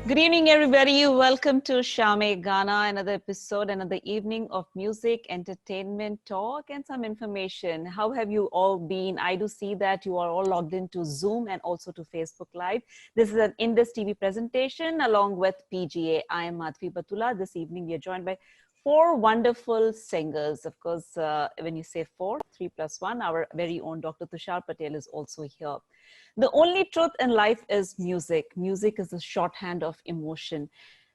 Good evening, everybody. Welcome to Shame Ghana, another episode, another evening of music, entertainment, talk, and some information. How have you all been? I do see that you are all logged into Zoom and also to Facebook Live. This is an Indus TV presentation along with PGA. I am Madhvi Batula. This evening, we are joined by four wonderful singers. Of course, when you say four, 3+1, our very own Dr. Tushar Patel is also here. The only truth in life is music. Music is a shorthand of emotion.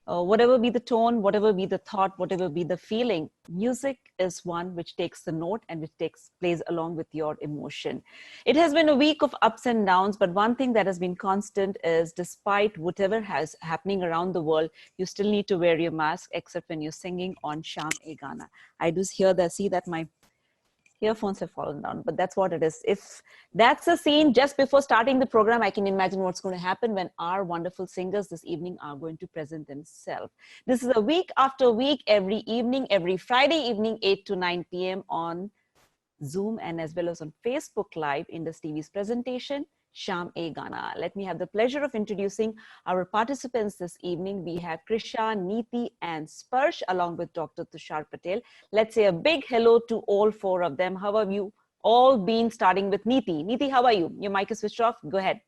Whatever be the tone, whatever be the thought, whatever be the feeling, music is one which takes the note and which plays along with your emotion. It has been a week of ups and downs, but one thing that has been constant is despite whatever has happening around the world, you still need to wear your mask except when you're singing on Sham E Gana. I do see that my earphones have fallen down, but that's what it is. If that's a scene just before starting the program, I can imagine what's going to happen when our wonderful singers this evening are going to present themselves. This is a week after week, every evening, every Friday evening, 8 to 9 p.m. on Zoom and as well as on Facebook Live, Indus TV's presentation, Sham E Gana. Let me have the pleasure of introducing our participants this evening. We have Krisha, Neeti, and Sparsh along with Dr. Tushar Patel. Let's say a big hello to all four of them. How have you all been, starting with Neeti? Neeti, how are you? Your mic is switched off. Go ahead.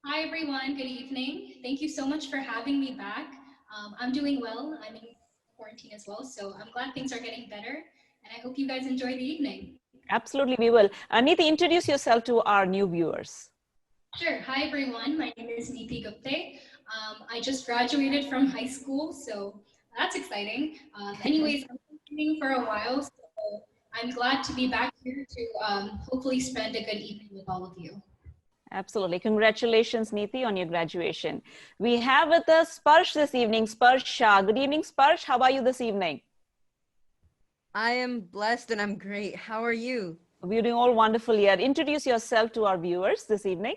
Hi, everyone. Good evening. Thank you so much for having me back. I'm doing well. I'm in quarantine as well, so I'm glad things are getting better, and I hope you guys enjoy the evening. Absolutely, we will. Neeti, introduce yourself to our new viewers. Sure. Hi, everyone. My name is Neeti Gupte. I just graduated from high school, so that's exciting. Anyways, I've been singing for a while, so I'm glad to be back here to hopefully spend a good evening with all of you. Absolutely. Congratulations, Neeti, on your graduation. We have with us Sparsh this evening. Sparsh Shah. Good evening, Sparsh. How are you this evening? I am blessed and I'm great. How are you? We're doing all wonderful here. Introduce yourself to our viewers this evening.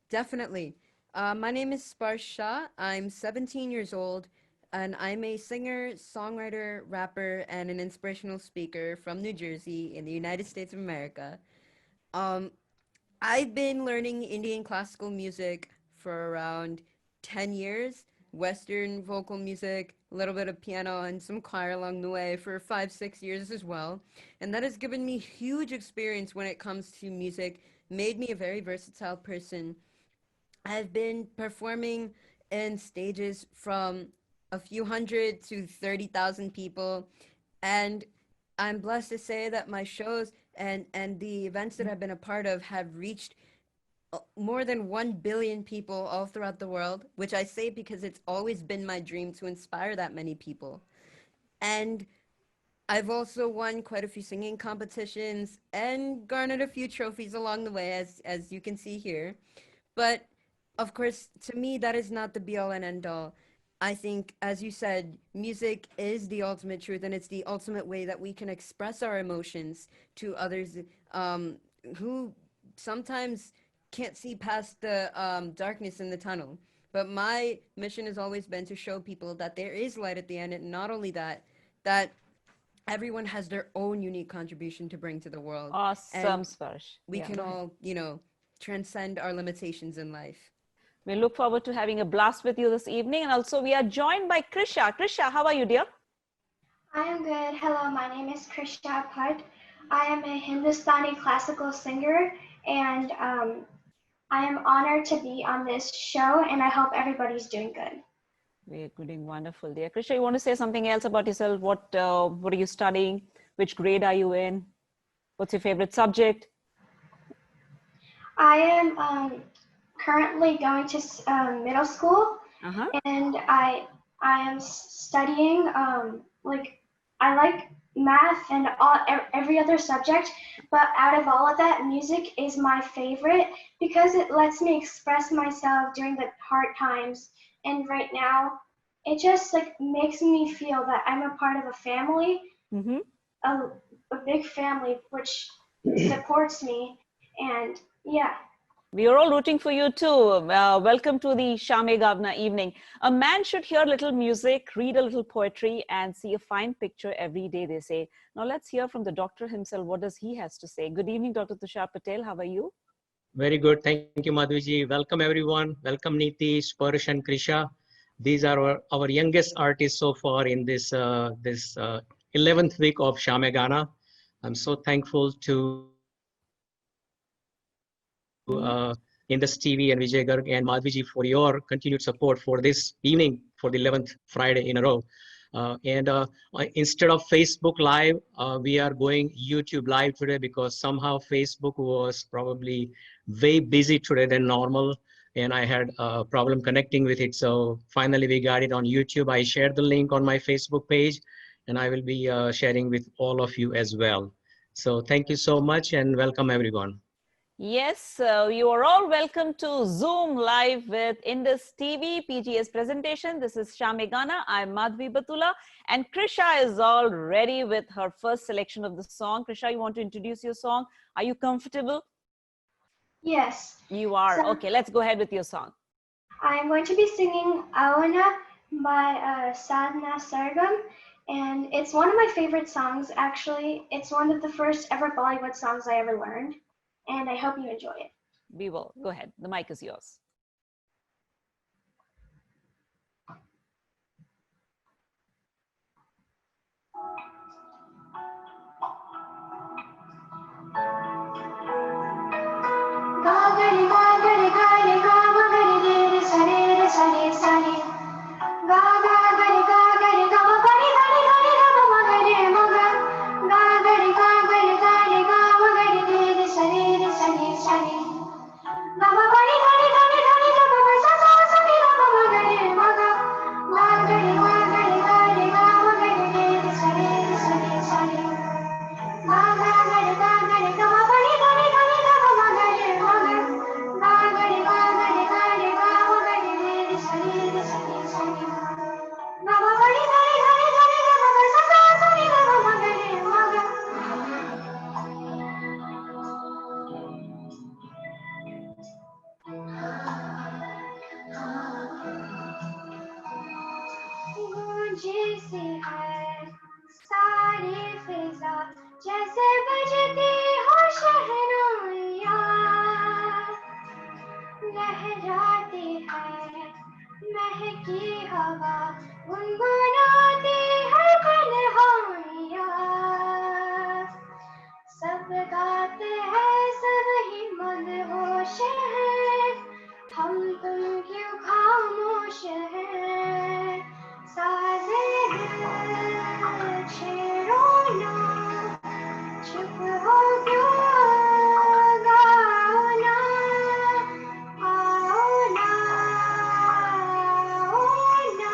Definitely. My name is Sparsh Shah. I'm 17 years old and I'm a singer, songwriter, rapper, and an inspirational speaker from New Jersey in the United States of America. I've been learning Indian classical music for around 10 years, Western vocal music, a little bit of piano, and some choir along the way for 5-6 years as well. And that has given me huge experience when it comes to music, made me a very versatile person. I've been performing in stages from a few hundred to 30,000 people, and I'm blessed to say that my shows and the events that I've been a part of have reached more than 1 billion people all throughout the world, which I say because it's always been my dream to inspire that many people. And I've also won quite a few singing competitions and garnered a few trophies along the way, as you can see here. But of course, to me, that is not the be all and end all. I think, as you said, music is the ultimate truth, and it's the ultimate way that we can express our emotions to others who sometimes can't see past the darkness in the tunnel. But my mission has always been to show people that there is light at the end, and not only that, that everyone has their own unique contribution to bring to the world. Awesome, Sparsh. We can all, transcend our limitations in life. We look forward to having a blast with you this evening. And also we are joined by Krisha. Krisha, how are you, dear? I am good. Hello, my name is Krisha Bhatt. I am a Hindustani classical singer, and I am honored to be on this show, and I hope everybody's doing good. We're doing wonderful, dear. Krisha, you want to say something else about yourself? What are you studying? Which grade are you in? What's your favorite subject? I am currently going to middle school, and I am studying I like math and every other subject, but out of all of that, music is my favorite because it lets me express myself during the hard times. And right now, it just makes me feel that I'm a part of a family, a big family which supports me, and yeah. We are all rooting for you too. Welcome to the Shame Gavna evening. A man should hear little music, read a little poetry, and see a fine picture every day, they say. Now let's hear from the doctor himself. What does he has to say? Good evening, Dr. Tushar Patel. How are you? Very good. Thank you, Madhviji. Welcome, everyone. Welcome, Neeti, Sparsh, and Krisha. These are our youngest artists so far in this 11th week of Shame Gana. I'm so thankful to Indus TV and Vijay Garg and Madhvi ji for your continued support for this evening, for the 11th Friday in a row. Instead of Facebook Live, we are going YouTube Live today because somehow Facebook was probably way busy today than normal, and I had a problem connecting with it. So finally we got it on YouTube. I shared the link on my Facebook page, and I will be sharing with all of you as well. So thank you so much and welcome everyone. Yes, you are all welcome to Zoom Live with Indus TV PGS presentation. This is Shame Gana. I'm Madhvi Batula, and Krisha is all ready with her first selection of the song. Krisha, you want to introduce your song? Are you comfortable? Yes. You are. So, okay, let's go ahead with your song. I'm going to be singing Awana by Sadhna Sargam, and it's one of my favorite songs, actually. It's one of the first ever Bollywood songs I ever learned, and I hope you enjoy it. We will. Go ahead. The mic is yours. जैसे बजती हो शहनाइयाँ लहराती है महकी हवा गुनगुनाती है तन्हाइयाँ सब गाते हैं सब ही मदहोश हैं हम तुम क्यों खामोश हैं साजे दिल छेड़ो ना चुप हो क्यों गाओ ना आओ ना आओ ना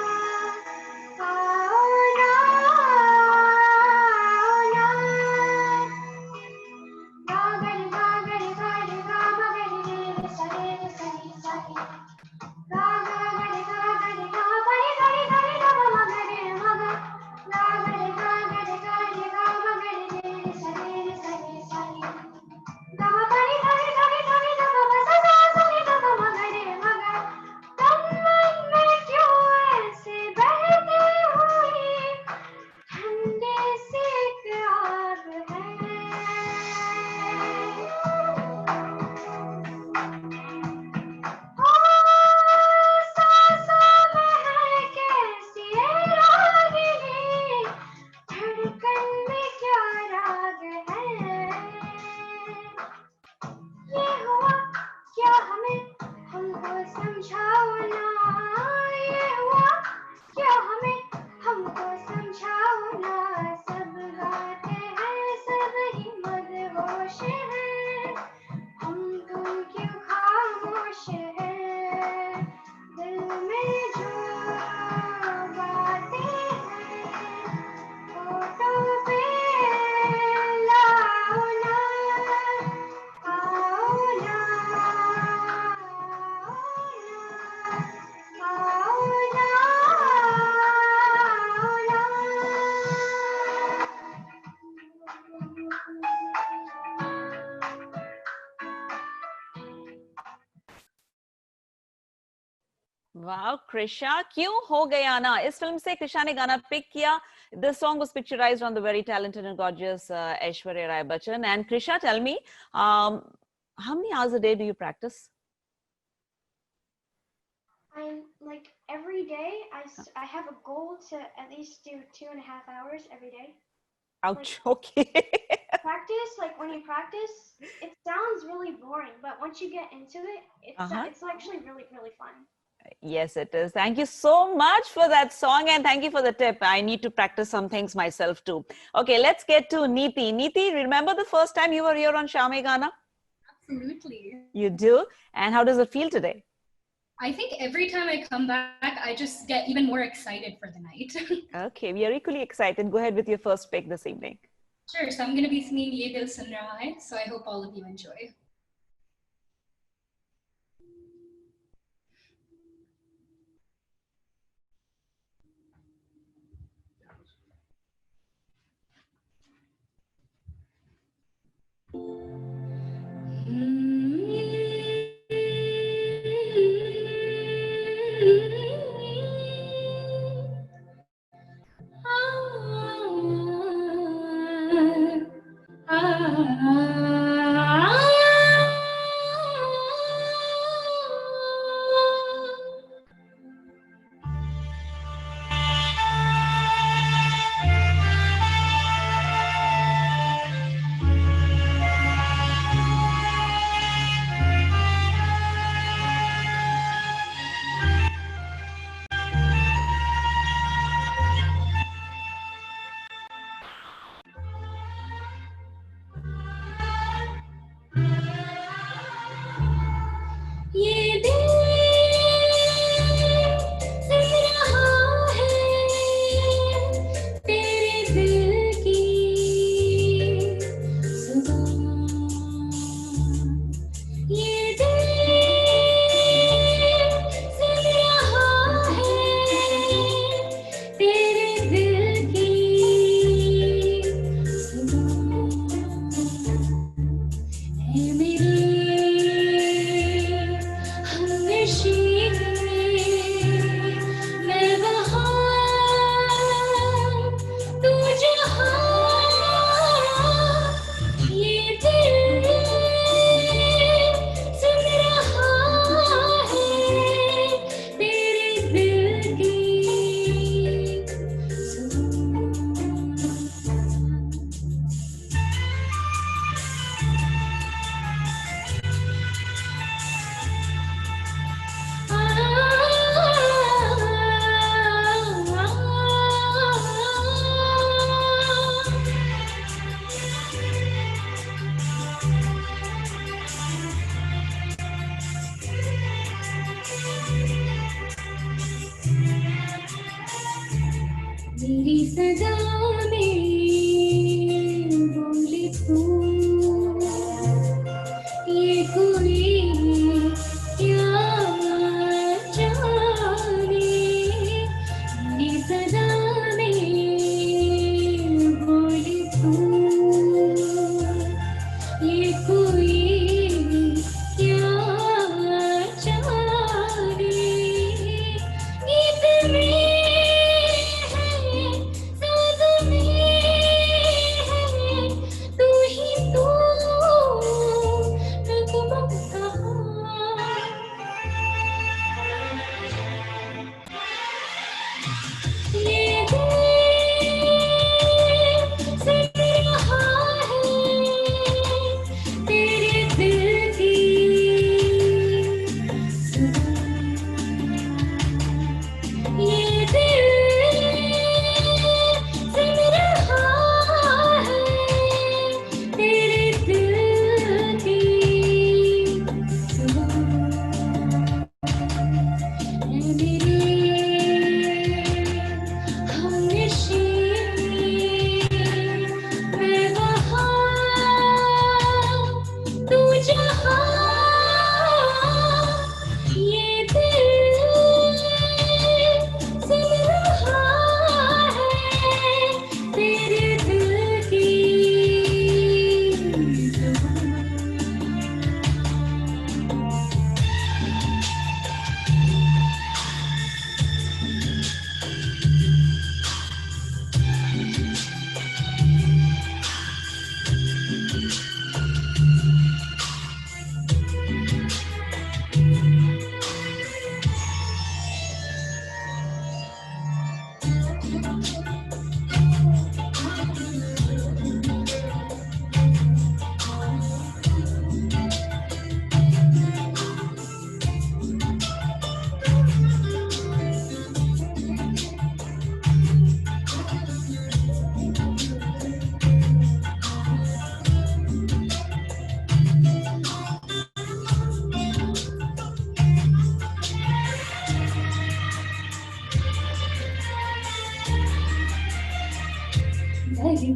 आओ ना गागरी गागरी गागरी गागरी रे सरे रे सरी सरी गागरी गागरी गागरी गरी गरी गा मगरे मग गागरी गागरी गागरी गागरी रे सरे रे सरी सरी गा गरी गरी गरी गरी गा बस सा सरी गा मगरे मग तन मन में क्यों ऐसे बहती हुई ठंडे से एक आग है सांसों में है कैसी रागिनी धड़कन में क्या राग है ये हुआ क्या हमें हमको समझाओ ना ये हुआ क्या हमें हमको समझाओ ना सब गाते हैं सब ही मदहोश हैं हम तुम क्यों खामोश हैं दिल में जो बातें हैं फोटो पे लाओ ना आओ ना आओ ना आओ ना Wow, Krisha, क्यों हो गया ना? इस फिल्म से कृषा ने गाना पिक किया. The song was picturized on the very talented and gorgeous Aishwarya Rai Bachchan. And Krisha, tell me, how many hours a day do you practice? I'm like every day I have a goal to at least do 2.5 hours every day. Ouch. Okay. Practice, like when you practice, it sounds really boring, but once you get into it, it's actually really, really fun. Yes, it is. Thank you so much for that song, and thank you for the tip. I need to practice some things myself too. Okay, let's get to Neeti. Neeti, remember the first time you were here on Shyam Gana? Absolutely. You do? And how does it feel today? I think every time I come back, I just get even more excited for the night. Okay, we are equally excited. Go ahead with your first pick this evening. Sure, so I'm going to be singing Ye Dil Sun Raha Hai, so I hope all of you enjoy. ये दिल सुन रहा है तेरे दिल की जुबान ये दिल सुन रहा है तेरे दिल की जुबान है मेरे मैं वहाँ तू जहाँ ये दिल सुन रहा है तेरे दिल की मेरी सदा में बोले तू ये कोई क्या जाने मेरी सदा में बोले तू ये कोई क्या जाने गीत में है साज़ में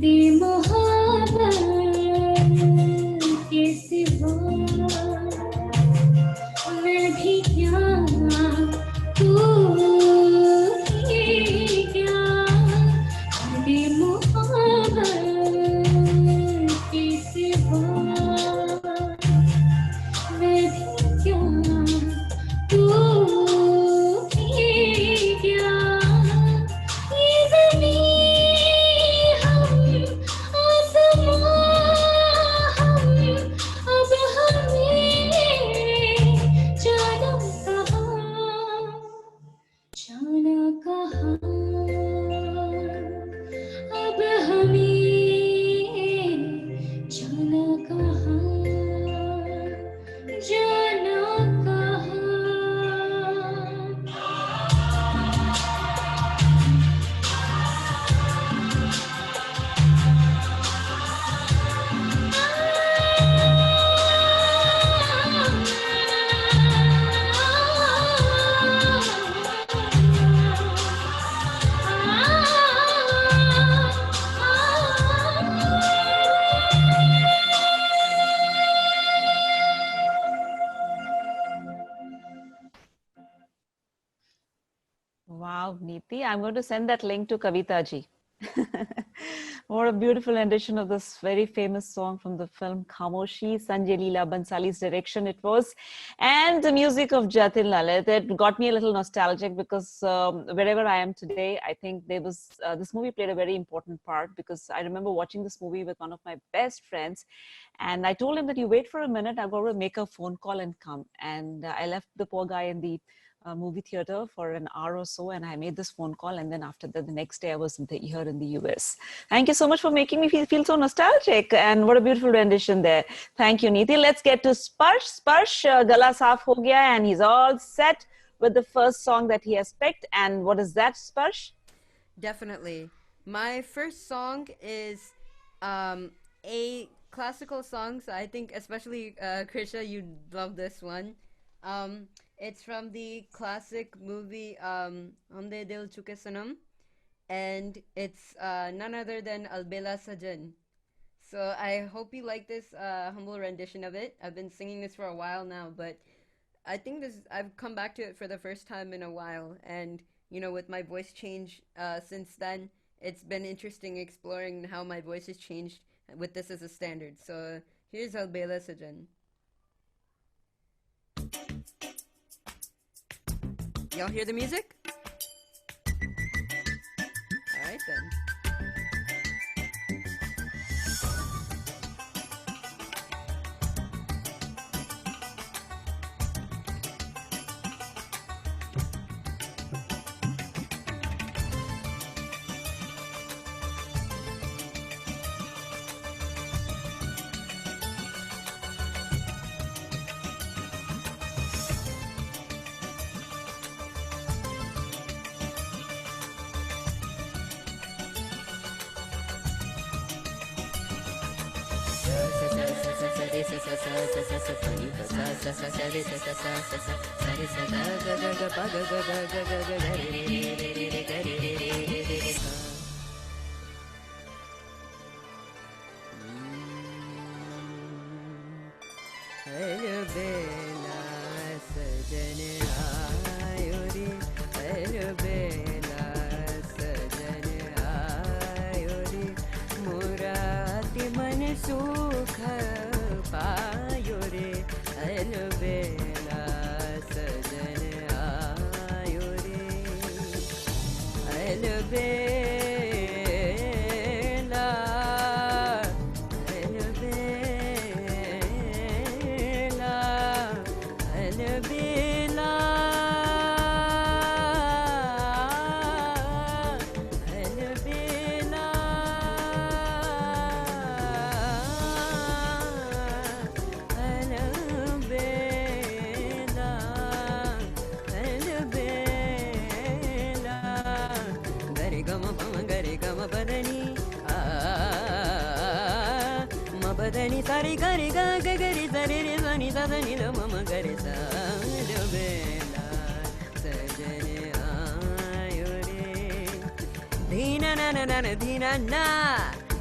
दे मोहब्बत के सिवा मैं भी क्या तू भी क्या दे मोहब्बत के सिवा मैं भी क्या तू भी क्या ये ज़मीं हम आसमां हम अब हमें जाना कहाँ अब हमें जाना कहाँ जाना कहाँ Wow, Neeti, I'm going to send that link to Kavita ji. What a beautiful rendition of this very famous song from the film Khamoshi, Sanjay Leela Bansali's direction it was, and the music of Jatin Lalit. It got me a little nostalgic because wherever I am today, I think there was this movie played a very important part, because I remember watching this movie with one of my best friends, and I told him that you wait for a minute, I've got to make a phone call and come. And I left the poor guy in the movie theater for an hour or so, and I made this phone call, and then after that, the next day I was here in the US. Thank you so much for making me feel so nostalgic, and what a beautiful rendition there. Thank you, Neeti. Let's get to Sparsh. Sparsh, gala saaf ho gaya, and he's all set with the first song that he has picked. And what is that, Sparsh? Definitely. My first song is a classical song, so I think especially Krisha, you'd love this one. It's from the classic movie Humde Dil Chuke Sanam, and it's none other than Albela Sajan. So I hope you like this humble rendition of it. I've been singing this for a while now, but I think I've come back to it for the first time in a while, and you know, with my voice change since then, it's been interesting exploring how my voice has changed with this as a standard. So here's Albela Sajan. Y'all hear the music? All right then.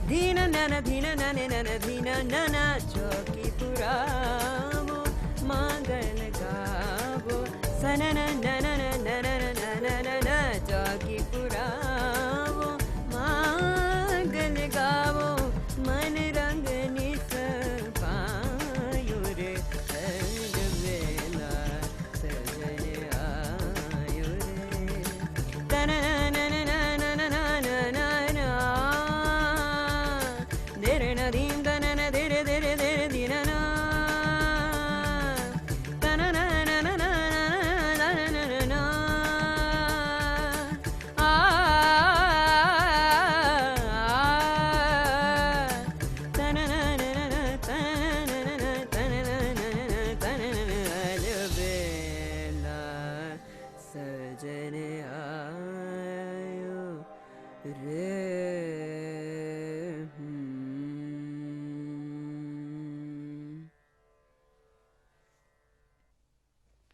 Dhina नना धीना नने नना धीना नना चौकी पुरावो मंगल गावो सनना नना नना नना नना चौकी पुरावो मंगल गावो मन रंग निस पायो रे वेला सजन आयो रे तना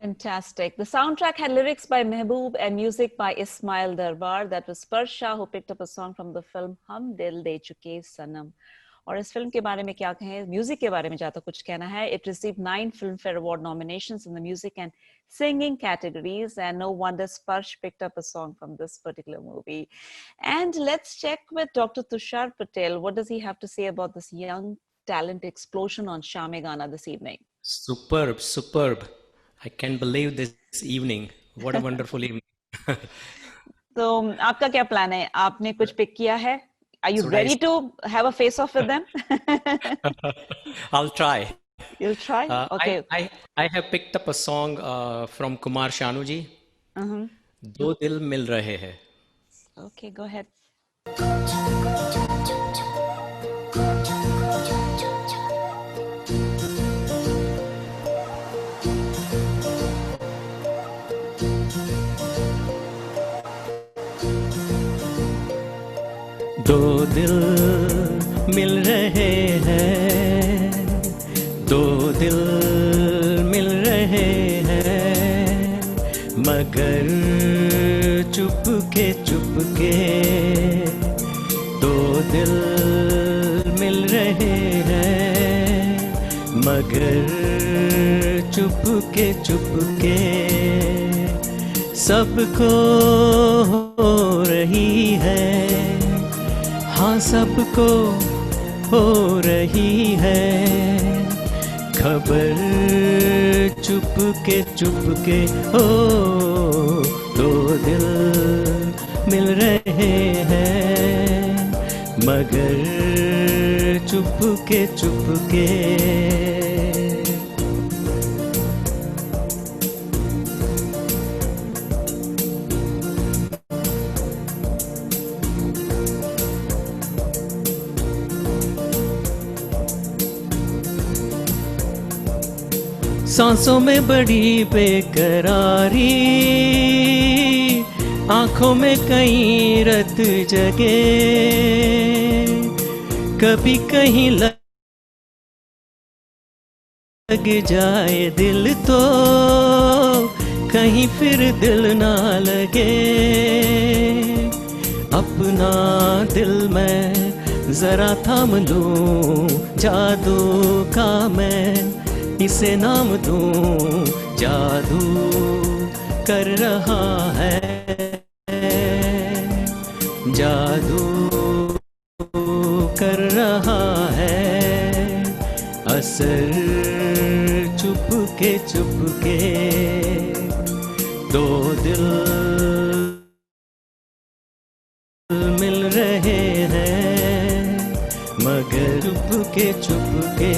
Fantastic. The soundtrack had lyrics by Mehboob and music by Ismail Darbar. That was Sparsha, who picked up a song from the film Hum Dil De Chuke Sanam. और इस फिल्म के बारे में क्या कहें, म्यूजिक के बारे में ज़्यादा कुछ कहना है. It received 9 Filmfare Award nominations in the music and singing categories, and no wonder Sparsh picked up a song from this particular movie. And let's check with Dr. Tushar Patel. What does he have to say about this young talent explosion on Shame Gana this evening? Superb, superb. I can't believe this evening. What a wonderful evening. तो आपका क्या plan है? आपने कुछ pick किया है? Are you ready to have a face-off with them? I'll try. You'll try? Okay. I have picked up a song from Kumar Sanu ji. दो दिल मिल रहे हैं. Okay, go ahead. दो दिल मिल रहे हैं, दो दिल मिल रहे हैं, मगर चुपके चुपके. दो दिल मिल रहे हैं, मगर चुपके चुपके. सबको हो रही है, हाँ सबको हो रही है खबर. चुपके चुपके हो दो दिल मिल रहे हैं, मगर चुपके चुपके. सांसों में बड़ी बेकरारी, आंखों में कई रत जगे. कभी कहीं लग जाए दिल तो कहीं फिर दिल ना लगे. अपना दिल मैं जरा थाम लूं, जादू का मैं इसे नाम दूं. जादू कर रहा है, जादू कर रहा है, असर चुपके चुपके. दो दिल मिल रहे हैं, मगर चुपके चुपके.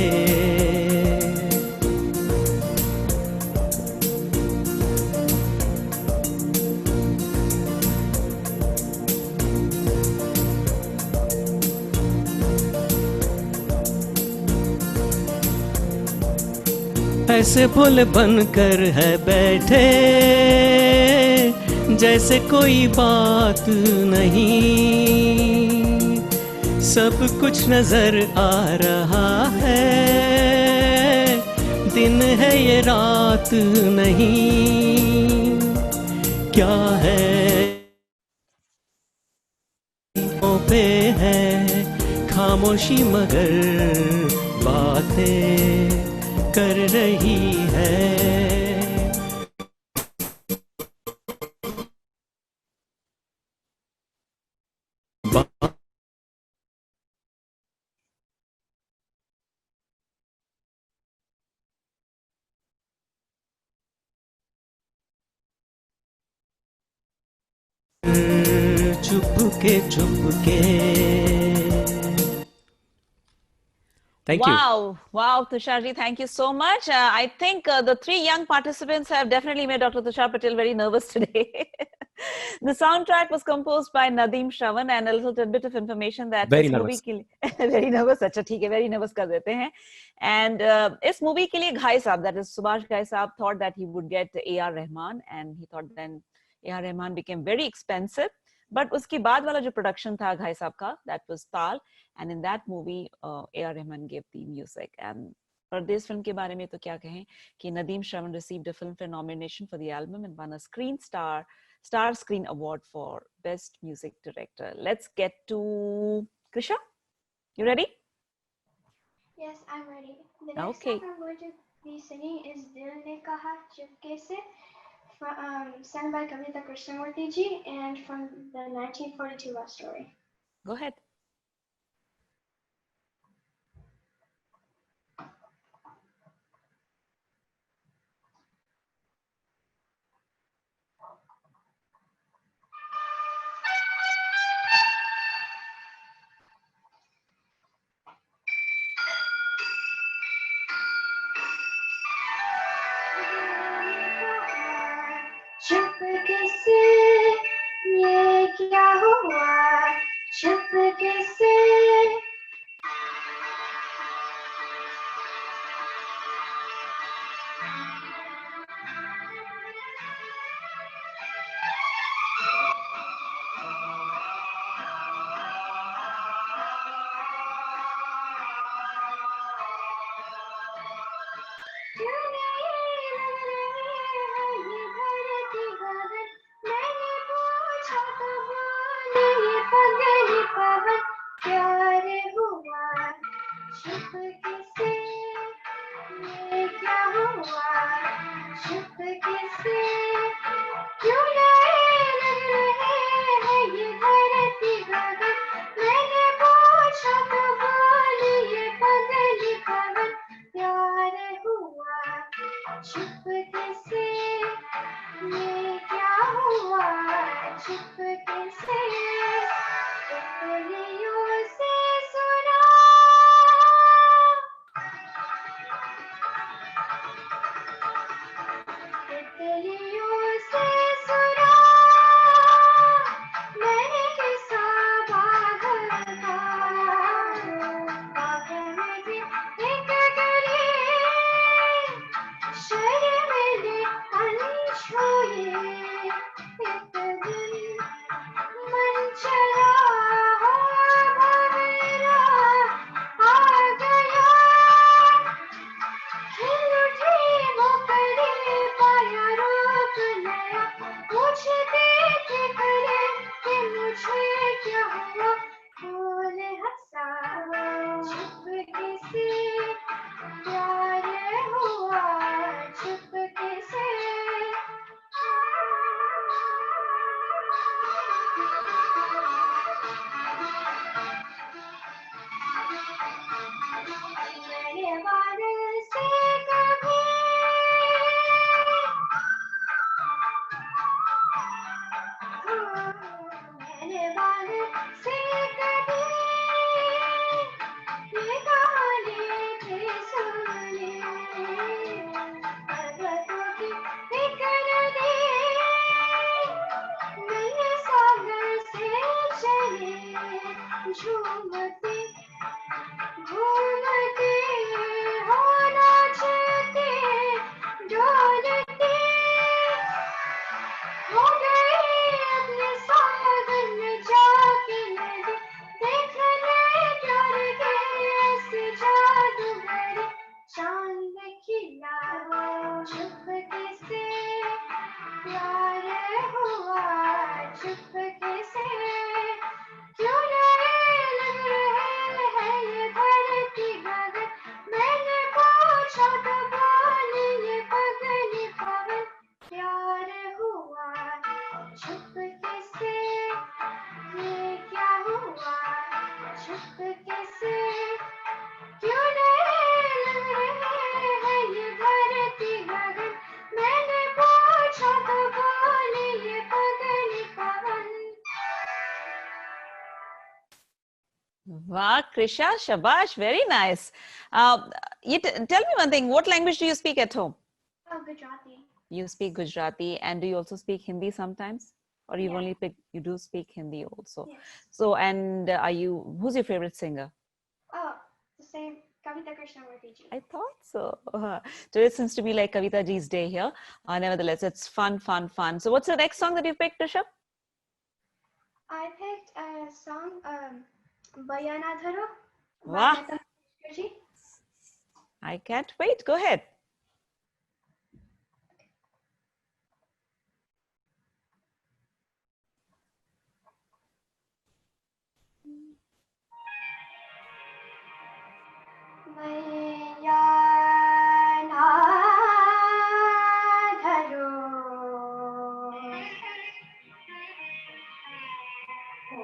ऐसे भोले बनकर है बैठे, जैसे कोई बात नहीं. सब कुछ नजर आ रहा है, दिन है ये रात नहीं. क्या है पे है खामोशी मगर बातें कर रही है। Chupke Chupke. Thank you. Wow, Tusharji, thank you so much. I think the three young participants have definitely made Dr. Tushar Patel very nervous today. The soundtrack was composed by Nadeem Shravan, and a little tidbit of information that Very इस movie nervous. के लिए very nervous, अच्छा ठीक है, very nervous कर देते हैं. And इस movie के लिए Ghai Saab, that is Subhash Ghai Saab, thought that he would get A.R. Rahman, and he thought then A.R. Rahman became very expensive. But उसके बाद वाला जो production था Ghai Saab का, that was Tal. And in that movie, A.R. Rahman gave the music. And Pardes film के बारे में तो क्या कहें कि Nadeem Shravan received a Filmfare nomination for the album and won a Star Screen Award for Best Music Director. Let's get to Krisha. You ready? Yes, I'm ready. The next song I'm going to be singing is Dil Ne Kaha Chupke Se, sung by Kavita Krishnamurthy ji and from the 1942 love story. Go ahead. चुपके से ये क्या हुआ, चुपके से प्यार हुआ चुपके से ये क्या हुआ चुपके से क्यों लग रहे हैं ये धरती गगन मैंने पूछा तो बोली ये पगली पवन प्यार हुआ चुपके से ये क्या हुआ चुपके से तितलियों से सुना तितलियों से सुना मैंने किस्सा बादल का बादल में भी एक गली शर्मीले अनछुए एक दिन मन चला मेरा आ गया खिल उठी वो कली पाया रोक नया पूछते थे करे कि मुझे क्या हुआ फूल हंसा चुपके से प्यार हुआ चुपके से मैंने बादल से कभी मैंने बादल से कभी ये कहानी थी सुनी पर्वतों की एक नदी मैंने सागर से चली झूमती घूमती हो नाचती डोलती हो गई अपने सागर में जाके नदी देखने प्यार के ऐसे जादूगरी चांद खिला चुपके से प्यार हुआ चुपके से क्यों लग रहे हैं Wow, Krisha, shabash, very nice. Tell me one thing, what language do you speak at home? Oh, Gujarati. You speak Gujarati, and do you also speak Hindi sometimes? Or you Yeah. only you do speak Hindi also? Yes. So, and who's your favorite singer? Oh, the same. Kavita Krishnamurthy ji. I thought so. Today seems to be like Kavita ji's day here. Nevertheless, it's fun, fun, fun. So what's the next song that you picked, Rishabh? I picked a song, Bayana Dharo by Wow. Lata Mangeshkar ji. I can't wait. Go ahead. Bayana Dharo O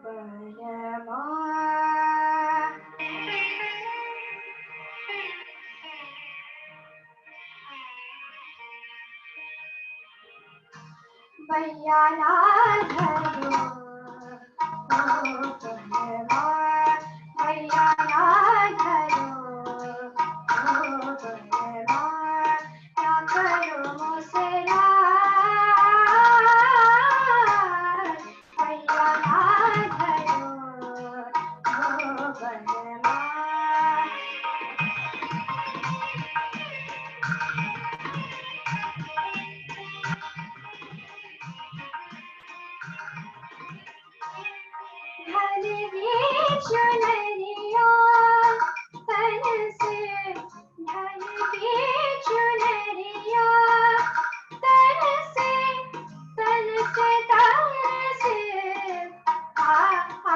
Bayama Bayana Dharo O Bayama Bayana Dharo O Bayama Na karo mujhse yaar Bayana Dharo O Bayama ढलवी चुनरिया तन से ढलवी चुनरिया तन से तन से आ आ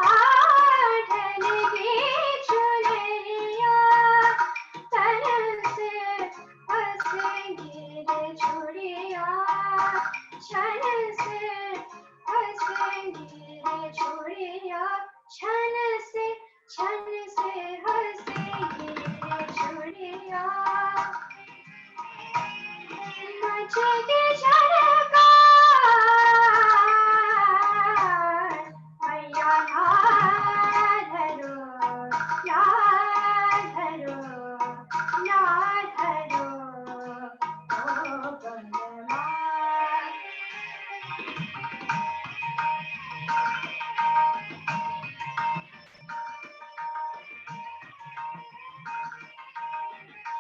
आ ढलवी चुनरिया तन से हंसेंगी रे चूड़िया छन से हंसेंगी रे चूड़िया छन से हंसेंगी रे चूड़िया मचेगी झनकार मैया ना धरो ना धरो ना धरो ओ बनवा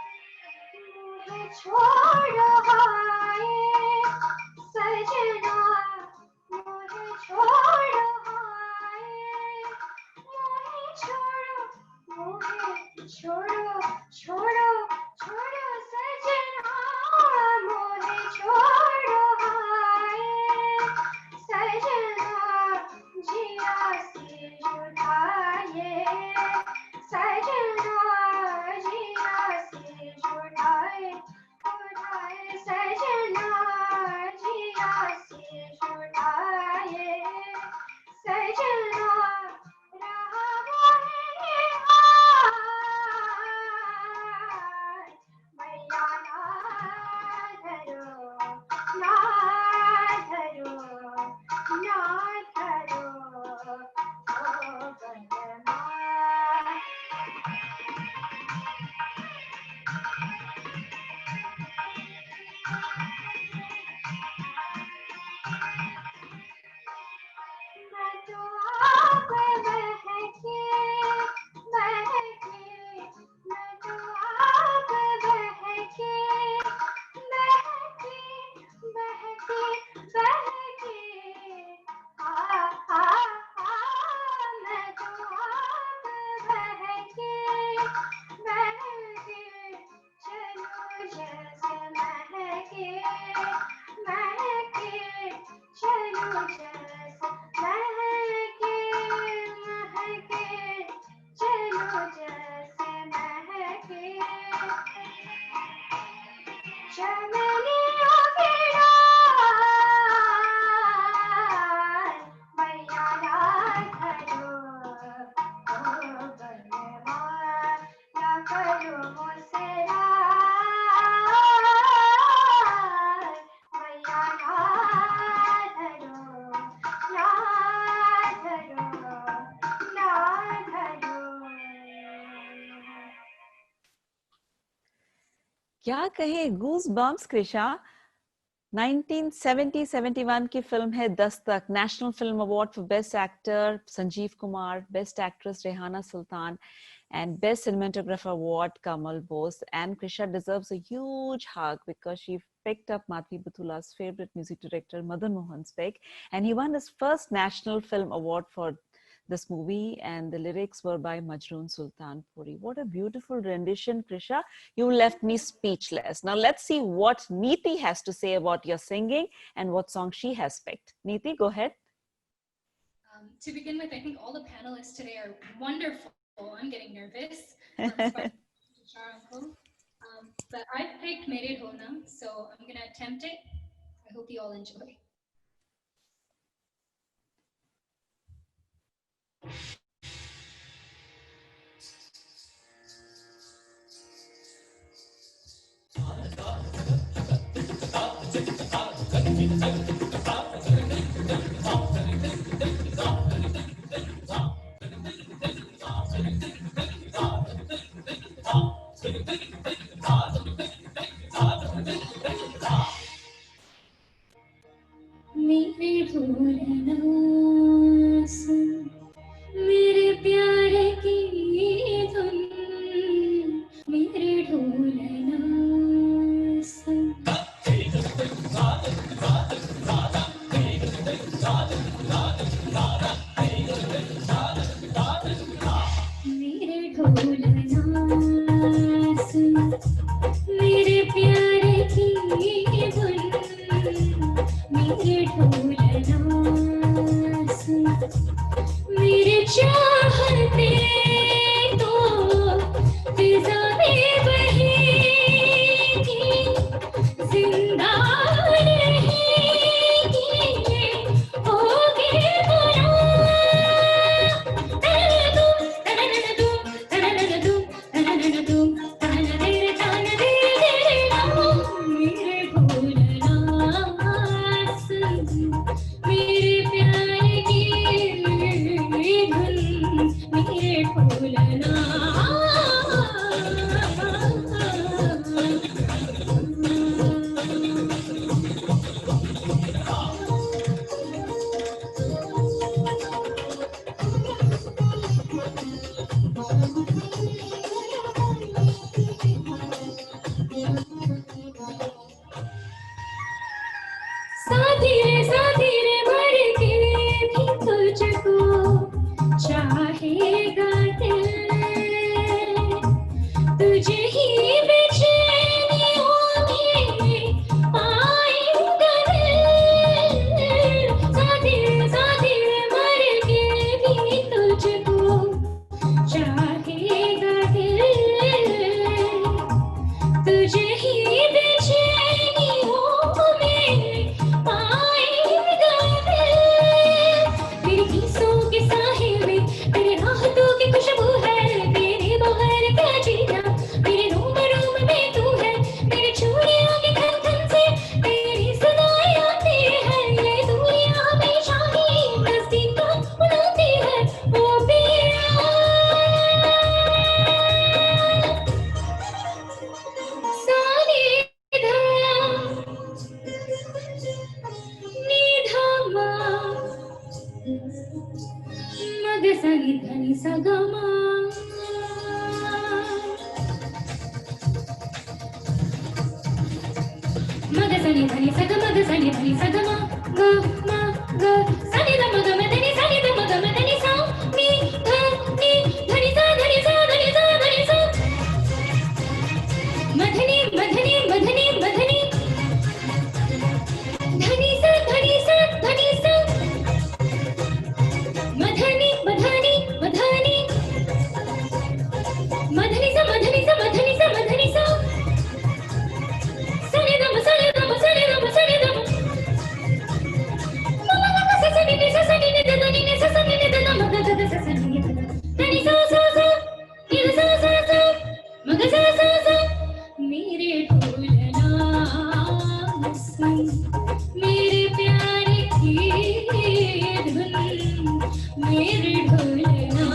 मुझे छोड़ो हाय सजना मुझे छोड़ो हाय मुझे छोड़ो छोड़ो छोड़ो सजना मुझे छोड़ो हाय सजना जिया से जुड़ाए सजना जिया से जुड़ाए उड़ाए सजना जिया से जुड़ाए सजना रहा मोहे हाय मैया ना धरो ना धरो ना धरो ओ बनवा मैं तो आप बहके बहके मैं तो आप बहके बहके बहके बहके आ आ आ मैं तो आप बहके बहके चलो जैसे महके महके चलो जैसे महके महके चलो जैसे महके चमेलियों की डाल मैया ना धरो ओ बनवा ना करो मुझसे यार मैया ना धरो क्या कहे, गूज बम्प्स कृषा। 1970-71 की फिल्म है Dastak. National film award for best actor Sanjeev Kumar, best actress Rehana Sultan, and best cinematographer award Kamal Bose. And Krisha deserves a huge hug because she picked up Madhvi Bathula's favorite music director Madan Mohan Spek, and he won his first national film award for this movie, and the lyrics were by Majroon Sultanpuri. What a beautiful rendition, Krisha. You left me speechless. Now let's see what Neeti has to say about your singing and what song she has picked. Neeti, go ahead. To begin with, I think all the panelists today are wonderful. I'm getting nervous. But I picked Mere Hona, so I'm going to attempt it. I hope you all enjoy. मेरे भोलना सुन, मेरे प्यारे की धुन, मेरे ढोलना सुन। मेरे ढोलना सुन, मेरे प्यारे की धुन, मेरे ढोलना सुन, मेरे चाहते तो फिजा में बहेगी, जिंदा रहेगी, होगी बुरा। तनननदुम, तनननदुम, तनननदुम, तननदुम, मेरे भोलना सुन, मेरे प्यारे की धुन, मेरे भोलना। साथी रे मर के भी तुझको चाहेगा दिल, तुझे ही बेचैनियों में पाएगा दिल। साथी रे मर के भी तुझको चाहेगा दिल, तुझे ही बेचैनियों में पाएगा दिल। मेरे गीतों के साहिल में तेरे राहतों की खुशबू है, तेरे बगैर क्या जीना, मेरे रोम रोम में तू है, मेरे चूड़ियों के खन खन से तेरी सदाएं आती है। ये दुनिया हमेशा ही नजदीक को बुलाती है, ओ पिया। सारे निधमा मग सनि धनि सगमा, मग सनि धनि सग, मग सनि धनि सगमा, ग म ग सनि ध मग म धनि, सनि ध मग म धनि सा, नि ध नि धनि सा, धनि सा, धनि सा, धनि सा, मधनि मधनि मधनि मधनि, धनि सा, धनि सा, धनि सा, मधनि मधनि मधनि, मधनि सा, मधनि सा, मधनि सा, मधनि सा, सनि ध म, सनि ध म, सनि ध म, सनि ध म, म म म सा, सनि नि सा, सनि नि ध नि नि सा, सनि नि ध न, म ग ग ग सा, सनि नि ध न, धनि सा सा सा, नि ध सा सा सा, म ग सा सा सा। मेरे ढोलना सुन, मेरे प्यारे की धुन, मेरे ढोलना।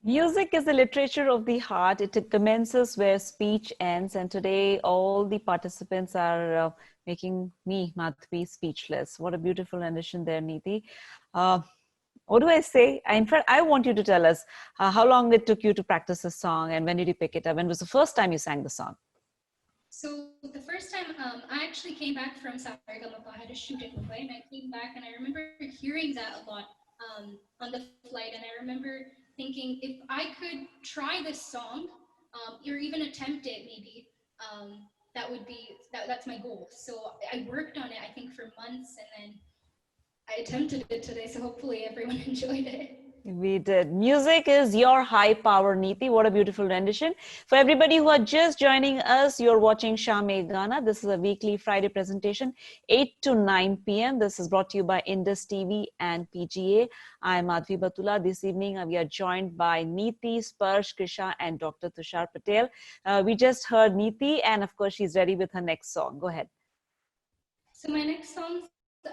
Music is the literature of the heart. It commences where speech ends. And today, all the participants are making me, Madhvi, speechless. What a beautiful rendition there, Neeti. What do I say? In fact, I want you to tell us how long it took you to practice the song and when did you pick it up? When was the first time you sang the song? So the first time I actually came back from Saregama, I had a shoot in Mumbai, and I came back and I remember hearing that a lot on the flight. And I remember thinking if I could try this song or even attempt it maybe, that's my goal. So I worked on it, I think, for months, and then I attempted it today. So hopefully everyone enjoyed it. We did. Music is your high power, Neeti. What a beautiful rendition. For everybody who are just joining us, you're watching Shame Gana. This is a weekly Friday presentation, 8 to 9 p.m. This is brought to you by Indus TV and PGA. I'm Madhvi Batula. This evening, we are joined by Neeti, Sparsh, Krisha, and Dr. Tushar Patel. We just heard Neeti, and of course, she's ready with her next song. Go ahead. So my next song is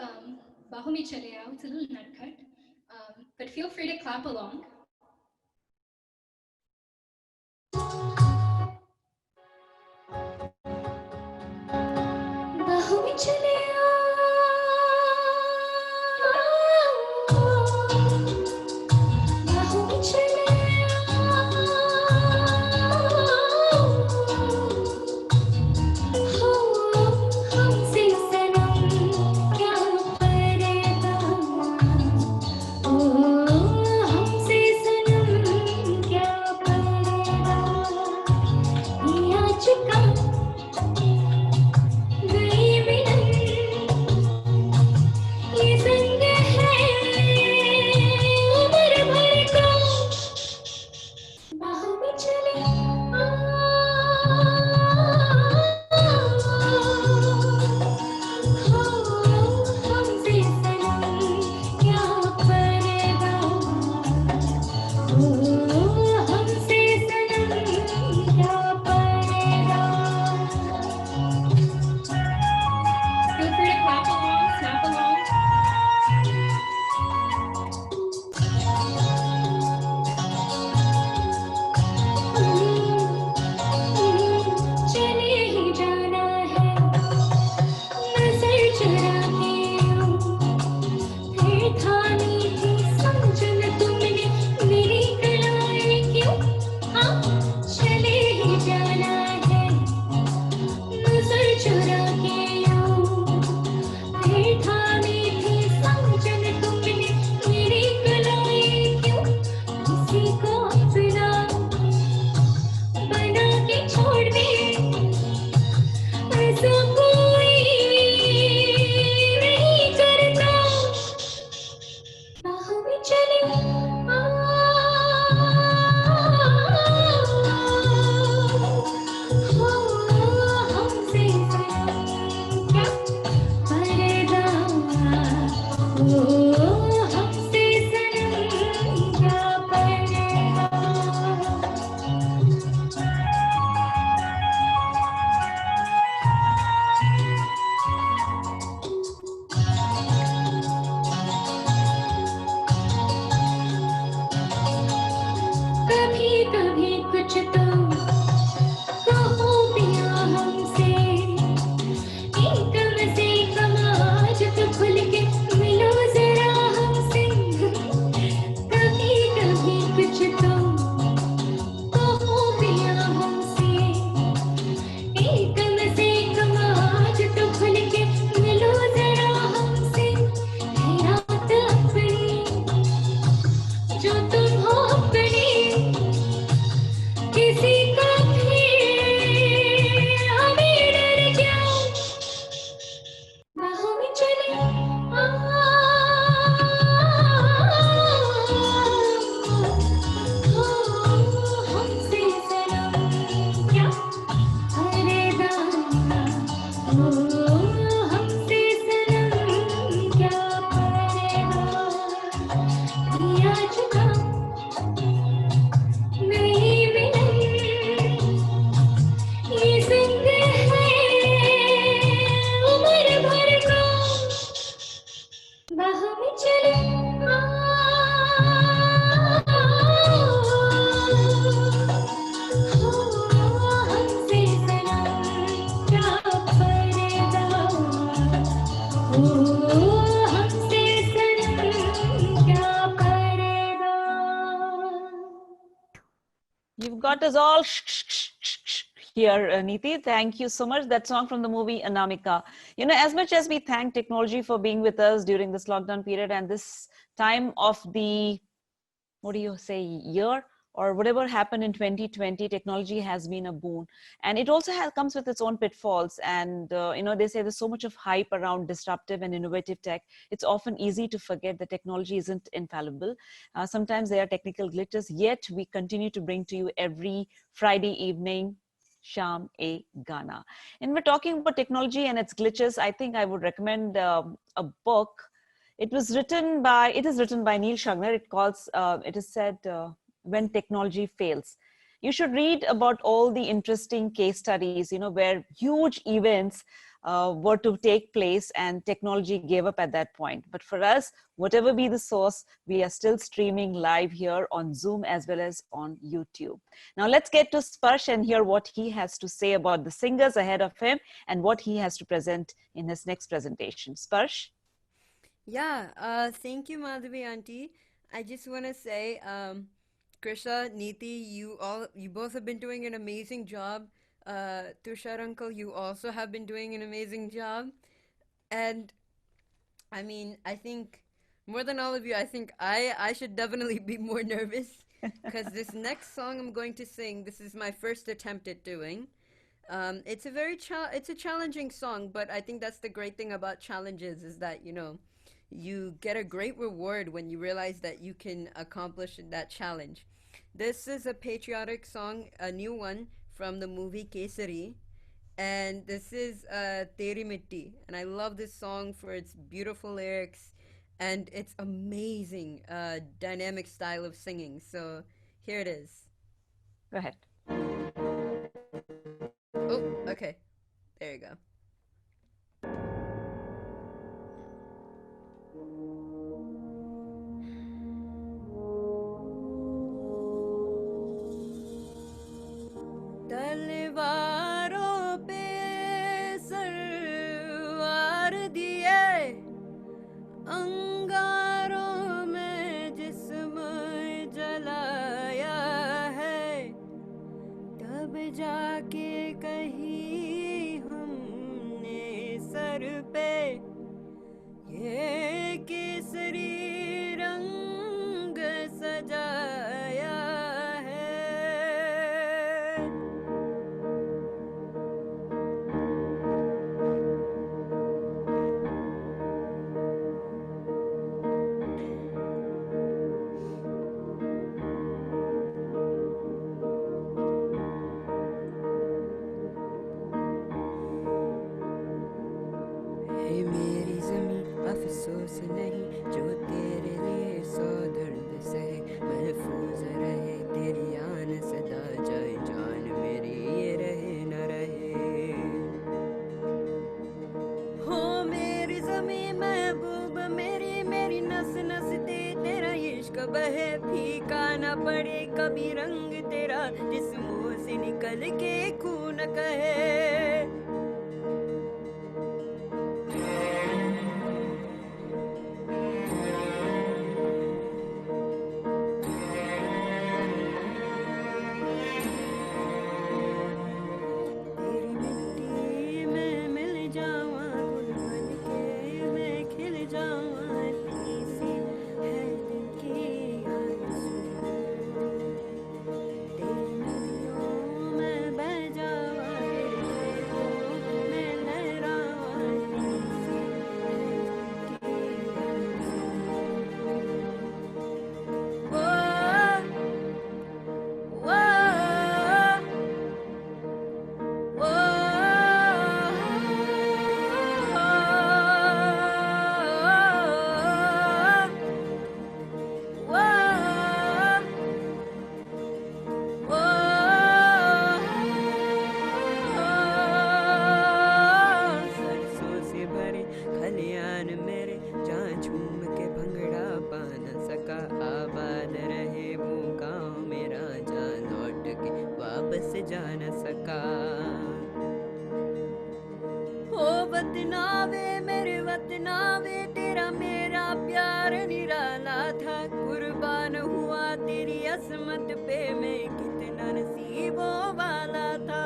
Bahu Mein Chale Aao. It's a little nutcut. But feel free to clap along. Bahu mein chale bahu mein chale ho humse sanam kya pareda हमसे सनम क्या पड़ेगा ये आज का गई मिलन not us all here, Neeti. Thank you so much. That song from the movie Anamika. You know, as much as we thank technology for being with us during this lockdown period and this time of the, what do you say, year or whatever happened in 2020, technology has been a boon. And it also comes with its own pitfalls. And, you know, they say there's so much of hype around disruptive and innovative tech. It's often easy to forget that technology isn't infallible. Sometimes there are technical glitches, yet we continue to bring to you every Friday evening Sham A Gana. And we're talking about technology and its glitches. I think I would recommend a book. It is written by Neil Shugner. It is said, When Technology Fails. You should read about all the interesting case studies, you know, where huge events were to take place and technology gave up at that point. But for us, whatever be the source, we are still streaming live here on Zoom as well as on YouTube. Now let's get to Sparsh and hear what he has to say about the singers ahead of him and what he has to present in his next presentation. Sparsh? Yeah, thank you, Madhavi Auntie. I just want to say, Krisha, Neeti, you both have been doing an amazing job. Tushar Uncle, you also have been doing an amazing job. And I mean, I think more than all of you, I think I should definitely be more nervous because this next song I'm going to sing, this is my first attempt at doing. It's a challenging song, but I think that's the great thing about challenges is that, you know, you get a great reward when you realize that you can accomplish that challenge. This is a patriotic song, a new one from the movie Kesari, and this is Teri Mitti, and I love this song for its beautiful lyrics and its amazing dynamic style of singing. So here it is. Go ahead. Oh, okay. There you go. तलवारों पे सरवार दिए अंगारों में जिस्म जलाया है तब जाके कहीं हमने सर पे ये केसरी रंग सजाया अफसोस नहीं जो तेरे लिए सौ दर्द सहे महफूज रहे तेरी आन सदा जाए जान मेरी ये रहे न रहे हो मेरी ज़मीं महबूब मेरी मेरी नस नस ते तेरा इश्क बहे फीका न पड़े कभी रंग तेरा जिस्मों से निकल के खून कहे असमत पे मैं कितना नसीब ही वो वाला था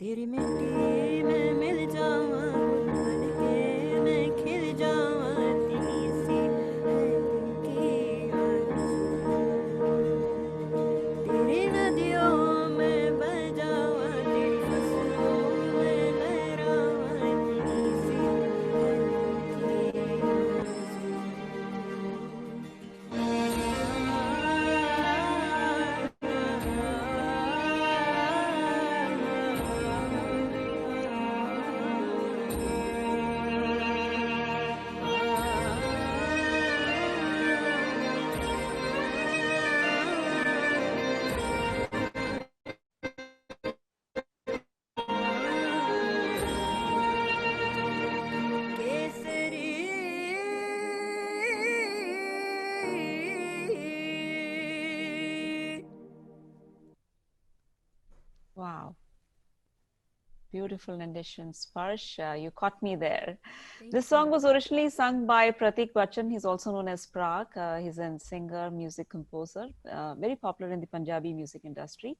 तेरी मिट्टी में मिल जाऊं बन के मैं खिल जाऊं तेरी सी है दिल की आरज़ू तेरी नदियों में बह जाऊं तेरी फसलों में लहराऊं तेरी सी है दिल की Wow. Beautiful rendition. Sparsh, you caught me there. This song was originally sung by Pratik Bachchan. He's also known as Prak. He's a singer, music composer, very popular in the Punjabi music industry.